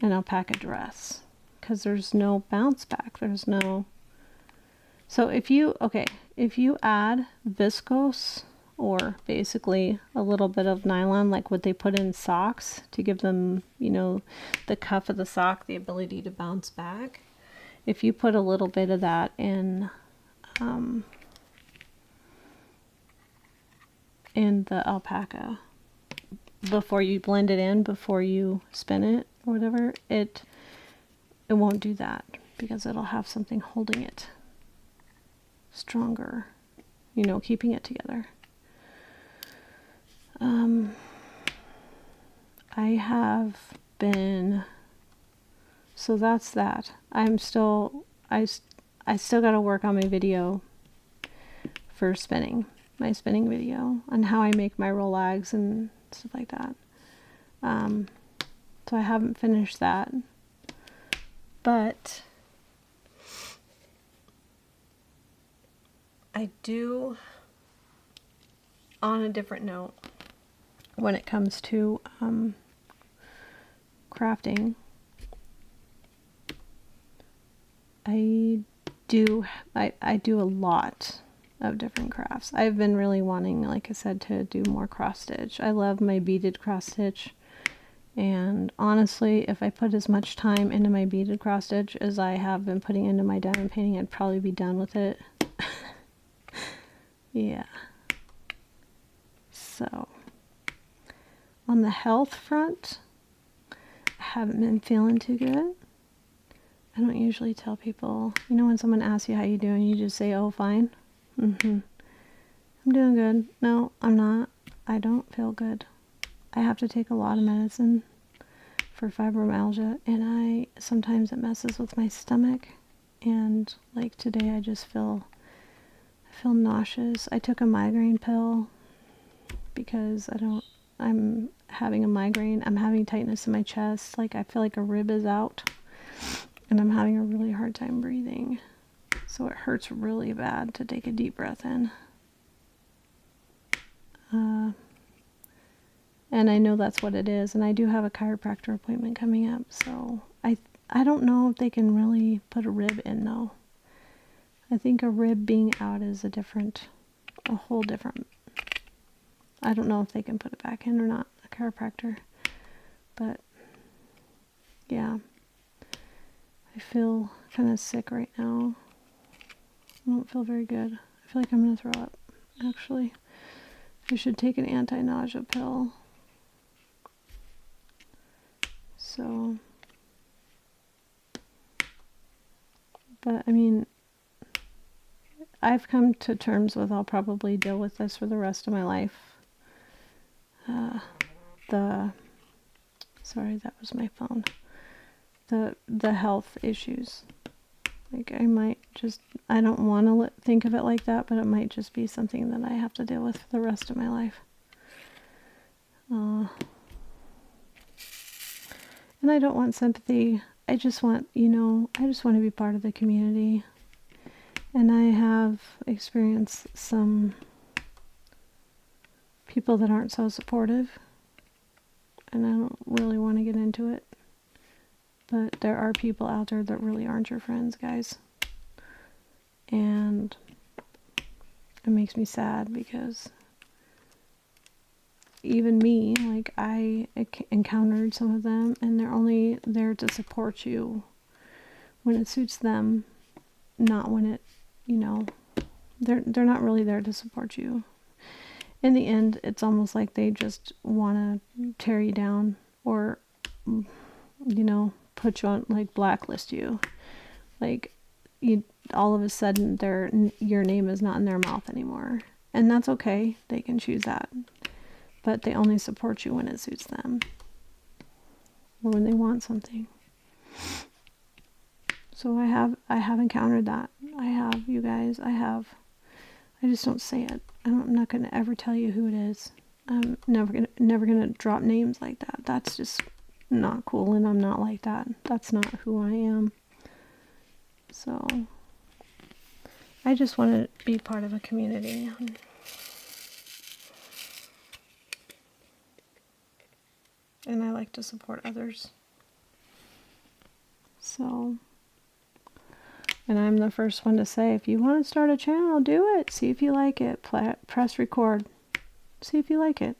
alpaca dress, because there's no bounce back, there's no. So if you add viscose, or basically a little bit of nylon, like what they put in socks to give them, you know, the cuff of the sock, the ability to bounce back. If you put a little bit of that in the alpaca before you blend it in, before you spin it or whatever, it won't do that, because it'll have something holding it stronger, you know, keeping it together. I have been, so that's that. I still got to work on my video for spinning, my spinning video on how I make my rollags and stuff like that. So I haven't finished that, but I do, on a different note, when it comes to crafting, I do a lot of different crafts. I've been really wanting, like I said, to do more cross stitch. I love my beaded cross stitch, and honestly, if I put as much time into my beaded cross stitch as I have been putting into my diamond painting, I'd probably be done with it. Yeah. So on the health front, I haven't been feeling too good. I don't usually tell people, you know, when someone asks you how you doing, you just say, oh, fine. I'm doing good. No, I'm not. I don't feel good. I have to take a lot of medicine for fibromyalgia, and sometimes it messes with my stomach, and like today I just feel nauseous. I took a migraine pill because I'm having a migraine. I'm having tightness in my chest. Like, I feel like a rib is out, and I'm having a really hard time breathing. So it hurts really bad to take a deep breath in. And I know that's what it is. And I do have a chiropractor appointment coming up. So I don't know if they can really put a rib in, though. I think a rib being out is a whole different. I don't know if they can put it back in or not, a chiropractor. But yeah, I feel kind of sick right now. I don't feel very good. I feel like I'm going to throw up, actually. I should take an anti-nausea pill. So, but I mean, I've come to terms with, I'll probably deal with this for the rest of my life. Sorry, that was my phone. The health issues. Like, I don't want to think of it like that, but it might just be something that I have to deal with for the rest of my life. And I don't want sympathy. I just want, I just want to be part of the community. And I have experienced some people that aren't so supportive. And I don't really want to get into it. But there are people out there that really aren't your friends, guys. And it makes me sad because even me, like, I encountered some of them, and they're only there to support you when it suits them, not when it, they're not really there to support you. In the end, it's almost like they just want to tear you down or, put you on, like, blacklist you. Like, all of a sudden your name is not in their mouth anymore. And that's okay. They can choose that. But they only support you when it suits them. Or when they want something. So I have encountered that. I have, you guys. I just don't say it. I'm not going to ever tell you who it is. I'm never gonna drop names like that. That's just not cool, and I'm not like that. That's not who I am. So I just want to be part of a community. And I like to support others. So, and I'm the first one to say, if you want to start a channel, do it. See if you like it. Press record. See if you like it.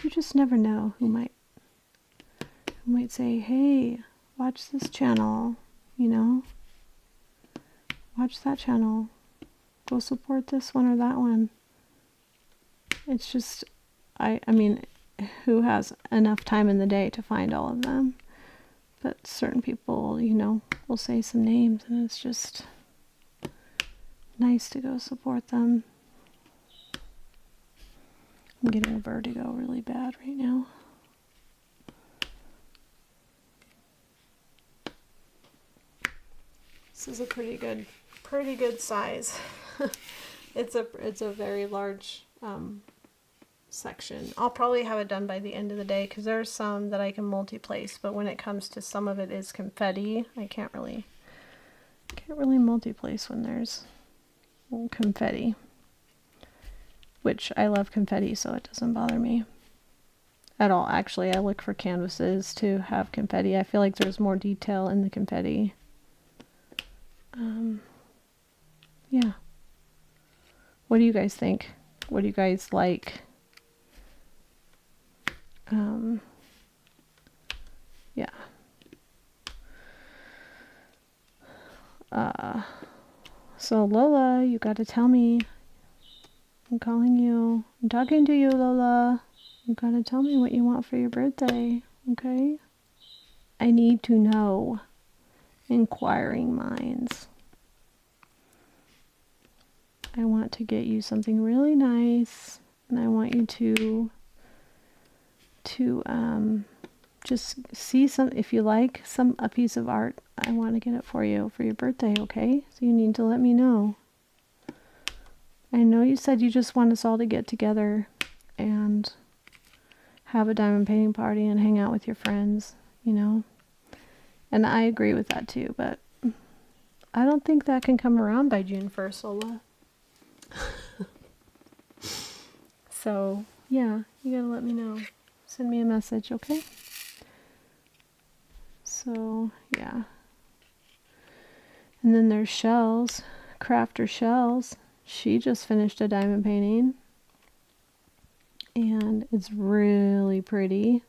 You just never know who might say, hey, watch this channel, watch that channel. Go support this one or that one. It's just, I mean, who has enough time in the day to find all of them? But certain people, will say some names, and it's just nice to go support them. I'm getting vertigo really bad right now. This is a pretty good size. It's a very large section. I'll probably have it done by the end of the day because there's some that I can multi-place, but when it comes to some of it is confetti, I can't really multi-place when there's confetti. Which I love confetti, so it doesn't bother me at all. Actually, I look for canvases to have confetti. I feel like there's more detail in the confetti. Yeah. What do you guys think? What do you guys like? Yeah. So Lola, you gotta tell me. I'm calling you. I'm talking to you, Lola. You gotta tell me what you want for your birthday, okay? I need to know. Inquiring minds. I want to get you something really nice, and I want you to just see some, if you like a piece of art, I want to get it for you for your birthday, okay? So you need to let me know. I know you said you just want us all to get together and have a diamond painting party and hang out with your friends, And I agree with that too, but I don't think that can come around by June 1st, Lola. So, yeah, you gotta let me know. Send me a message, okay? So, yeah. And then there's Shells, Crafter Shells. She just finished a diamond painting. And it's really pretty.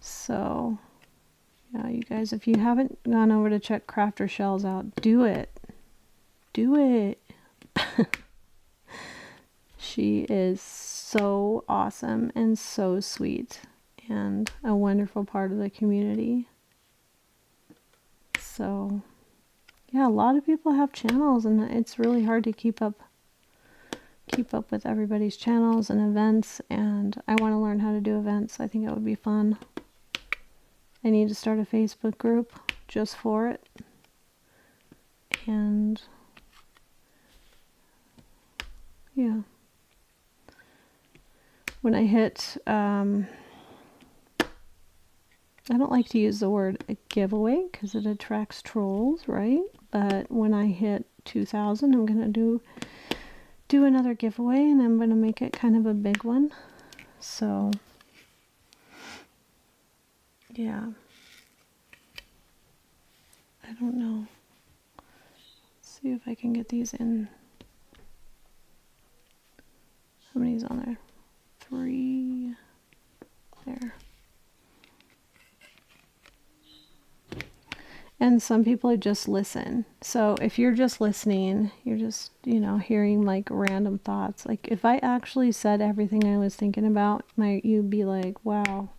So, yeah, you guys, if you haven't gone over to check Crafter Shells out, do it. Do it. She is so awesome and so sweet and a wonderful part of the community. So, yeah, a lot of people have channels, and it's really hard to keep up with everybody's channels and events, and I want to learn how to do events. I think it would be fun. I need to start a Facebook group just for it. And yeah. When I hit I don't like to use the word giveaway because it attracts trolls, right? But when I hit 2,000, I'm gonna do another giveaway, and I'm gonna make it kind of a big one. So yeah, I don't know. Let's see if I can get these in. How many's on there? 3 there. And some people just listen. So if you're just listening, you're just, you know, hearing like random thoughts. Like if I actually said everything I was thinking about, you'd be like, wow,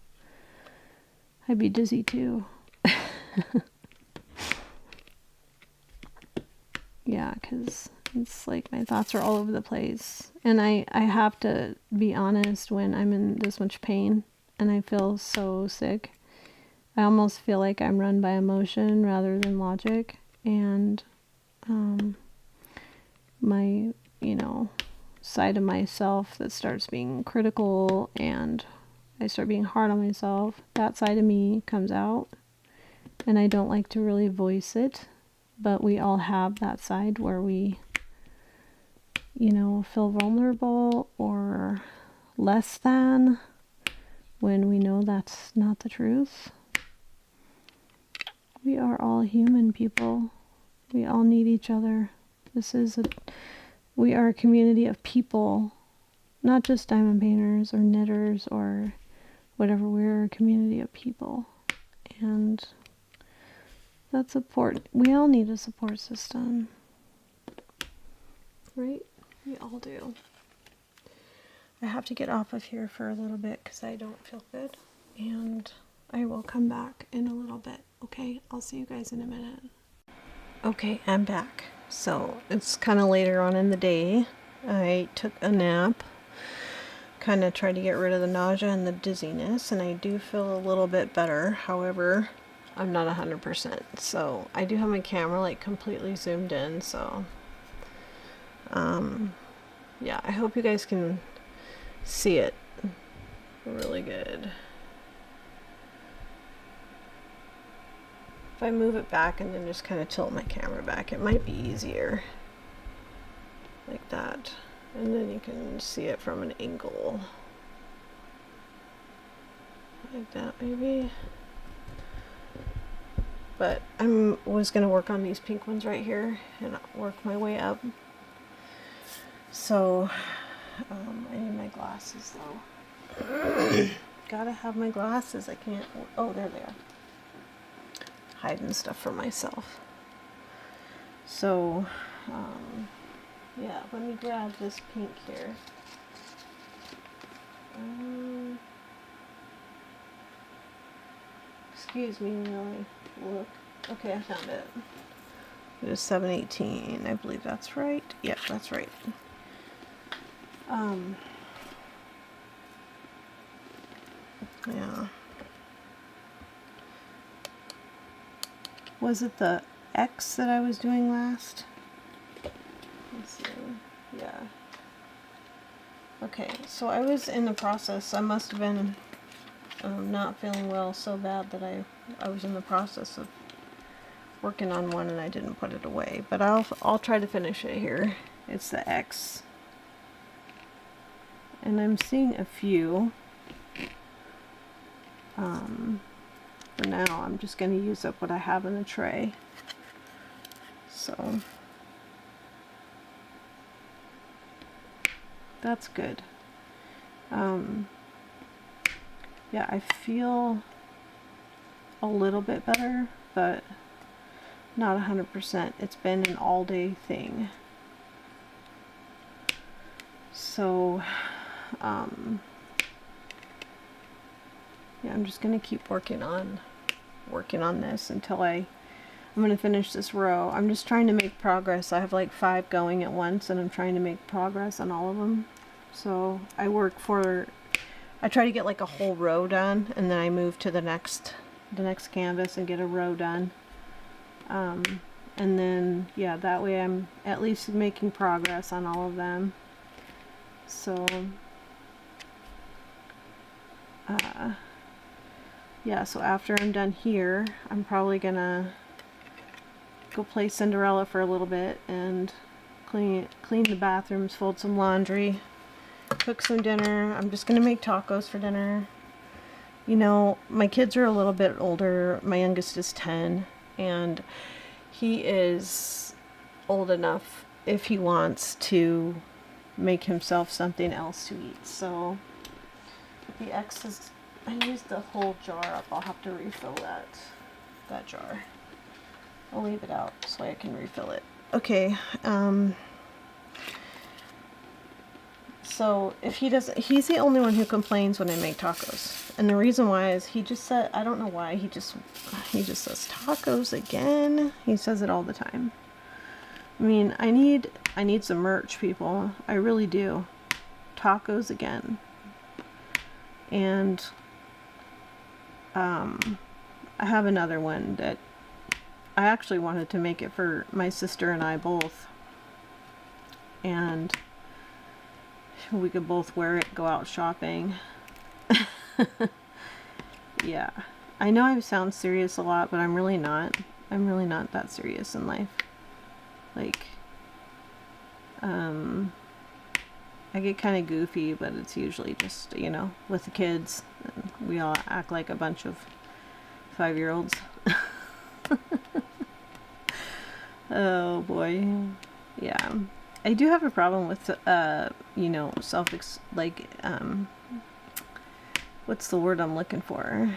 I'd be dizzy too. Yeah, because it's like my thoughts are all over the place. And I have to be honest, when I'm in this much pain and I feel so sick, I almost feel like I'm run by emotion rather than logic. And my, you know, side of myself that starts being critical and I start being hard on myself, that side of me comes out. And I don't like to really voice it, but we all have that side where we, you know, feel vulnerable or less than when we know that's not the truth. We are all human people. We all need each other. We are a community of people, not just diamond painters or knitters or whatever. We're a community of people. And that support, we all need a support system. Right? We all do. I have to get off of here for a little bit because I don't feel good. And I will come back in a little bit. Okay? I'll see you guys in a minute. Okay, I'm back. So it's kind of later on in the day. I took a nap. Kind of tried to get rid of the nausea and the dizziness. And I do feel a little bit better. However, I'm not 100%. So I do have my camera like completely zoomed in. So yeah, I hope you guys can see it really good. If I move it back and then just kind of tilt my camera back, it might be easier. Like that. And then you can see it from an angle. Like that maybe. But I was going to work on these pink ones right here and work my way up. So I need my glasses though. Gotta have my glasses. I can't. Oh, there they are. Hiding stuff for myself. So, yeah, let me grab this pink here. Excuse me while I look. Okay, I found it. It is 718. I believe that's right. Yep, that's right. Yeah. Was it the X that I was doing last? Let's see. Yeah. Okay, so I was in the process. I must have been not feeling well so bad that I was in the process of working on one and I didn't put it away. But I'll try to finish it here. It's the X. And I'm seeing a few. For now, I'm just going to use up what I have in the tray. So that's good. Yeah, I feel a little bit better, but not 100%. It's been an all-day thing. So, yeah, I'm just gonna keep working on this until I'm gonna finish this row. I'm just trying to make progress. I have like 5 going at once, and I'm trying to make progress on all of them. So I try to get like a whole row done, and then I move to the next canvas and get a row done. And then, yeah, that way I'm at least making progress on all of them. So, yeah, so after I'm done here, I'm probably gonna go play Cinderella for a little bit and clean the bathrooms, fold some laundry, cook some dinner. I'm just gonna make tacos for dinner. You know, my kids are a little bit older. My youngest is 10, and he is old enough, if he wants, to make himself something else to eat. So the excess, I used the whole jar up. I'll have to refill that jar. I'll leave it out so I can refill it. Okay, so if he doesn't, he's the only one who complains when I make tacos. And the reason why is he just said, I don't know why, he just says tacos again. He says it all the time. I mean, I need some merch, people. I really do. Tacos again. And I have another one that I actually wanted to make it for my sister and I both. And we could both wear it, go out shopping. Yeah. I know I sound serious a lot, but I'm really not. I'm really not that serious in life. Like, I get kind of goofy, but it's usually just, you know, with the kids. And we all act like a bunch of 5-year-olds. Oh boy. Yeah. I do have a problem with, you know, what's the word I'm looking for?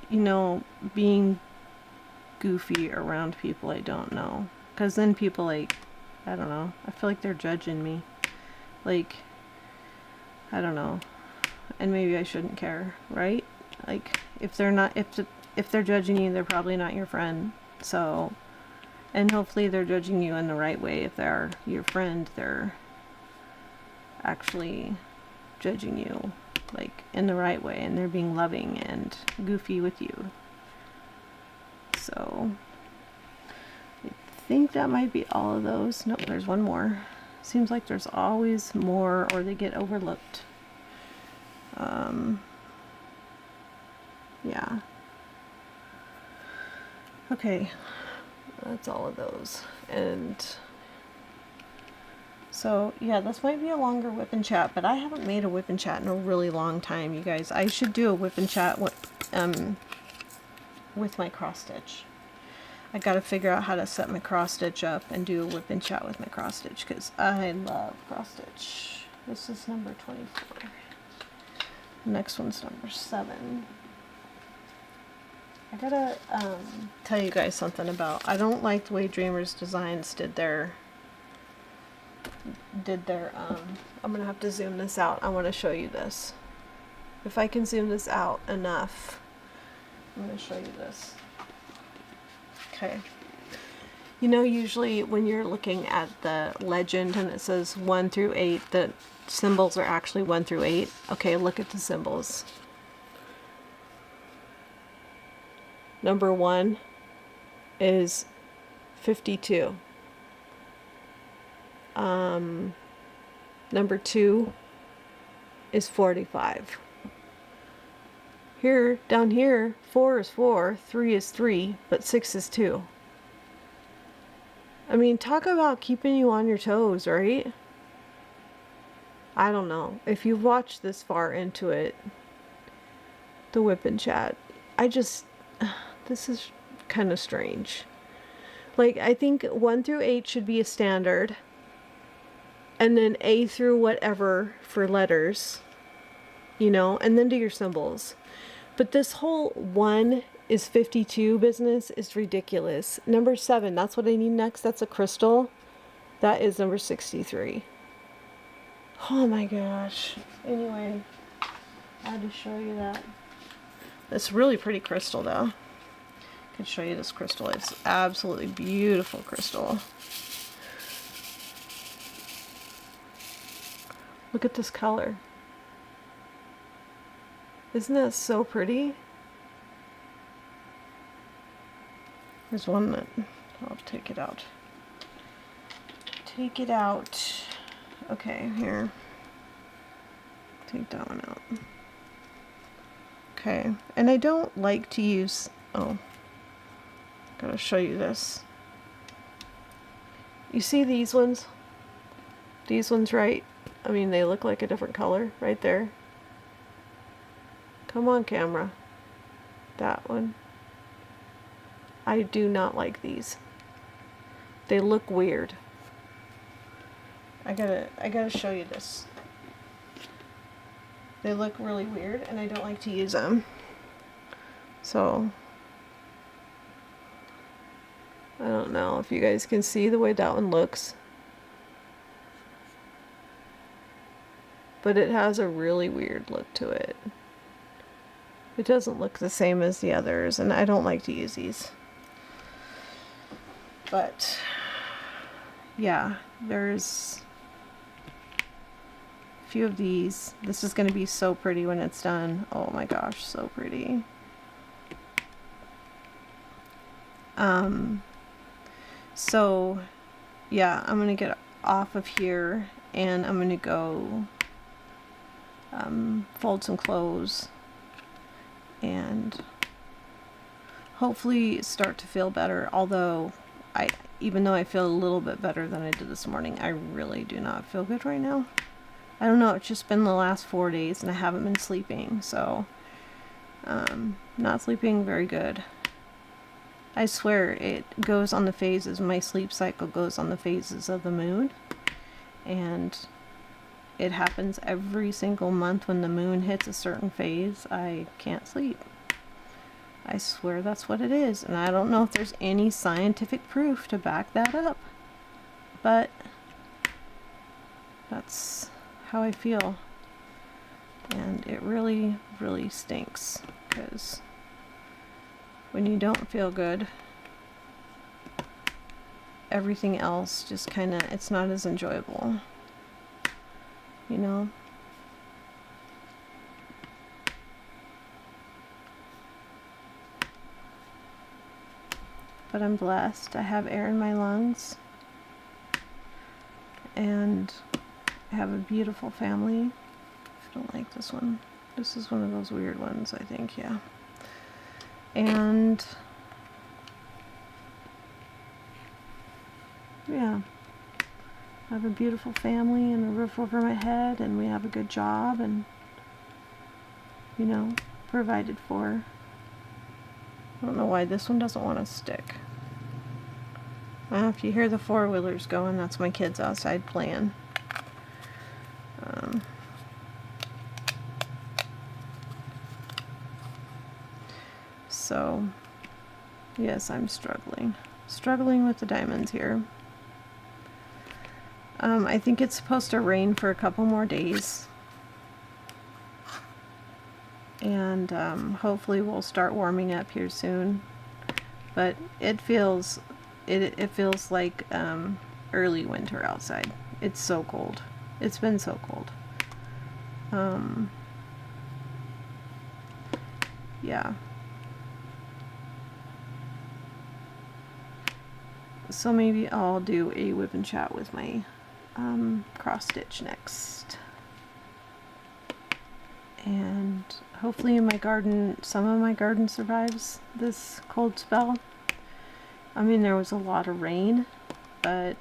You know, being goofy around people I don't know. Because then people, like, I don't know, I feel like they're judging me. Like, I don't know. And maybe I shouldn't care, right? Like, if they're judging you, they're probably not your friend. So, and hopefully they're judging you in the right way. If they're your friend, they're actually judging you, like, in the right way, and they're being loving and goofy with you. So, I think that might be all of those. Nope, there's one more. Seems like there's always more, or they get overlooked. Yeah. Okay, that's all of those. And so, yeah, this might be a longer whip and chat, but I haven't made a whip and chat in a really long time, you guys. I should do a whip and chat with my cross stitch. I gotta figure out how to set my cross stitch up and do a whip and chat with my cross stitch, because I love cross stitch. This is number 24. The next one's number 7. I gotta tell you guys something about, I don't like the way Dreamers Designs did their I'm gonna have to zoom this out. I want to show you this. If I can zoom this out enough, I'm gonna show you this. Okay. You know, usually when you're looking at the legend and it says 1 through 8, the symbols are actually 1 through 8. Okay, look at the symbols. Number 1 is 52. Number 2 is 45. Here, down here, 4 is 4, 3 is 3, but 6 is 2. I mean, talk about keeping you on your toes, right? I don't know. If you've watched this far into it, the whip and chat, this is kind of strange. Like, I think 1 through 8 should be a standard, and then A through whatever for letters, you know, and then do your symbols. But this whole 1 is 52 business is ridiculous. Number 7, that's what I need next. That's a crystal. That is number 63. Oh my gosh. Anyway, I had to show you that. It's really pretty crystal though. I can show you this crystal. It's absolutely beautiful crystal. Look at this color. Isn't that so pretty? There's one that I'll take it out. Take it out. Okay, here. take that one out. Okay, and I don't like to use, oh, gotta show you this. You see these ones? These ones, right? I mean, they look like a different color right there. Come on, camera. That one. I do not like these. They look weird. I gotta show you this. They look really weird and I don't like to use them. So, I don't know if you guys can see the way that one looks. But it has a really weird look to it. It doesn't look the same as the others, and I don't like to use these. But, yeah, there's a few of these. This is going to be so pretty when it's done. Oh my gosh, so pretty. So, yeah, I'm going to get off of here, and I'm going to go fold some clothes and hopefully start to feel better. Although even though I feel a little bit better than I did this morning, I really do not feel good right now. I don't know, it's just been the last 4 days and I haven't been sleeping, so not sleeping very good. I swear it goes on the phases. My sleep cycle goes on the phases of the moon, and it happens every single month. When the moon hits a certain phase, I can't sleep. I swear that's what it is, and I don't know if there's any scientific proof to back that up, but that's how I feel, and it really, really stinks, because when you don't feel good, everything else just kind of, it's not as enjoyable, you know? But I'm blessed. I have air in my lungs, and I have a beautiful family. I don't like this one. This is one of those weird ones, I think, yeah. And yeah, I have a beautiful family and a roof over my head, and we have a good job, and, you know, provided for. I don't know why this one doesn't want to stick. If you hear the four-wheelers going, that's my kids outside playing. So, yes, I'm struggling. Struggling with the diamonds here. I think it's supposed to rain for a couple more days. And hopefully we'll start warming up here soon. But it feels like early winter outside. It's so cold. It's been so cold. Yeah. So maybe I'll do a whip and chat with my cross stitch next. And hopefully in my garden, some of my garden survives this cold spell. I mean, there was a lot of rain, but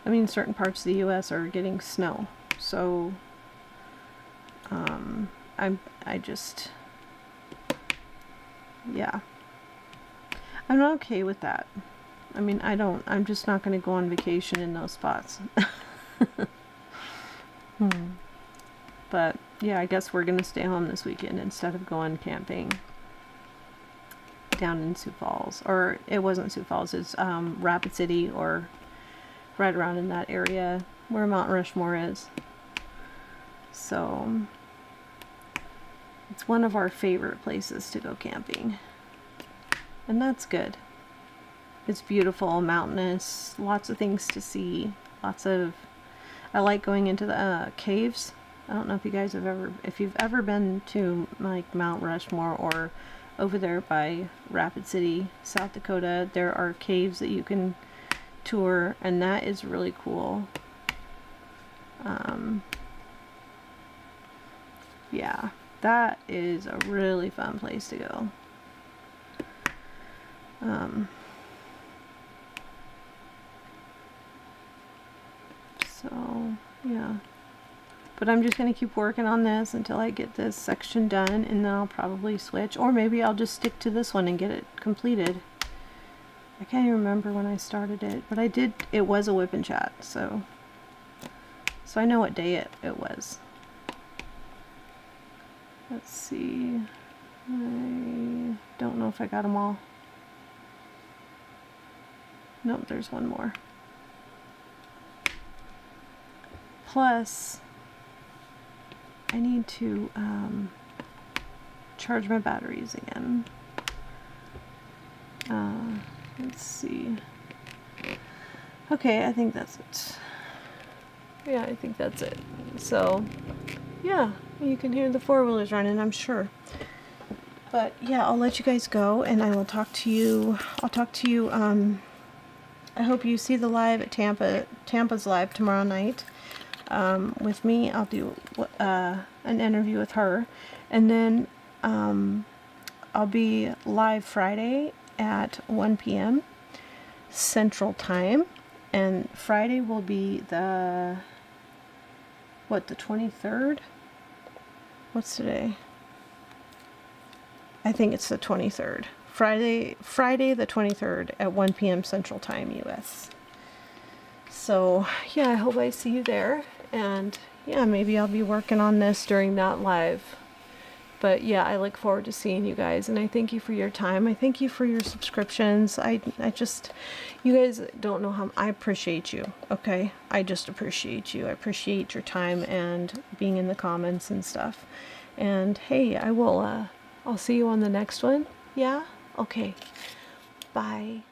I mean, certain parts of the US are getting snow. So I just, yeah, I'm not okay with that. I mean, I'm just not going to go on vacation in those spots. But yeah, I guess we're going to stay home this weekend instead of going camping down in Sioux Falls. Or it wasn't Sioux Falls, it's Rapid City, or right around in that area where Mount Rushmore is. So it's one of our favorite places to go camping, and that's good. It's beautiful, mountainous, lots of things to see, I like going into the caves. I don't know if you guys if you've ever been to like Mount Rushmore or over there by Rapid City, South Dakota. There are caves that you can tour, and that is really cool. yeah, that is a really fun place to go. So yeah, but I'm just gonna keep working on this until I get this section done, and then I'll probably switch, or maybe I'll just stick to this one and get it completed. I can't even remember when I started it, but I did. It was a WIP and chat, so I know what day it was. Let's see. I don't know if I got them all. Nope, there's one more. Plus, I need to charge my batteries again. Let's see. Okay, I think that's it. Yeah, I think that's it. So, yeah, you can hear the four-wheelers running, I'm sure. But yeah, I'll let you guys go, and I will talk to you. I'll talk to you. I hope you see the live at Tampa's live tomorrow night with me. I'll do an interview with her, and then I'll be live Friday at 1 p.m. Central Time, and Friday will be the 23rd? What's today? I think it's the 23rd. Friday the 23rd at 1 p.m. Central Time, US. So, yeah, I hope I see you there. And, yeah, maybe I'll be working on this during that live. But, yeah, I look forward to seeing you guys. And I thank you for your time. I thank you for your subscriptions. I just, you guys don't know how, I appreciate you, okay? I just appreciate you. I appreciate your time and being in the comments and stuff. And, hey, I'll see you on the next one. Yeah? Okay. Bye.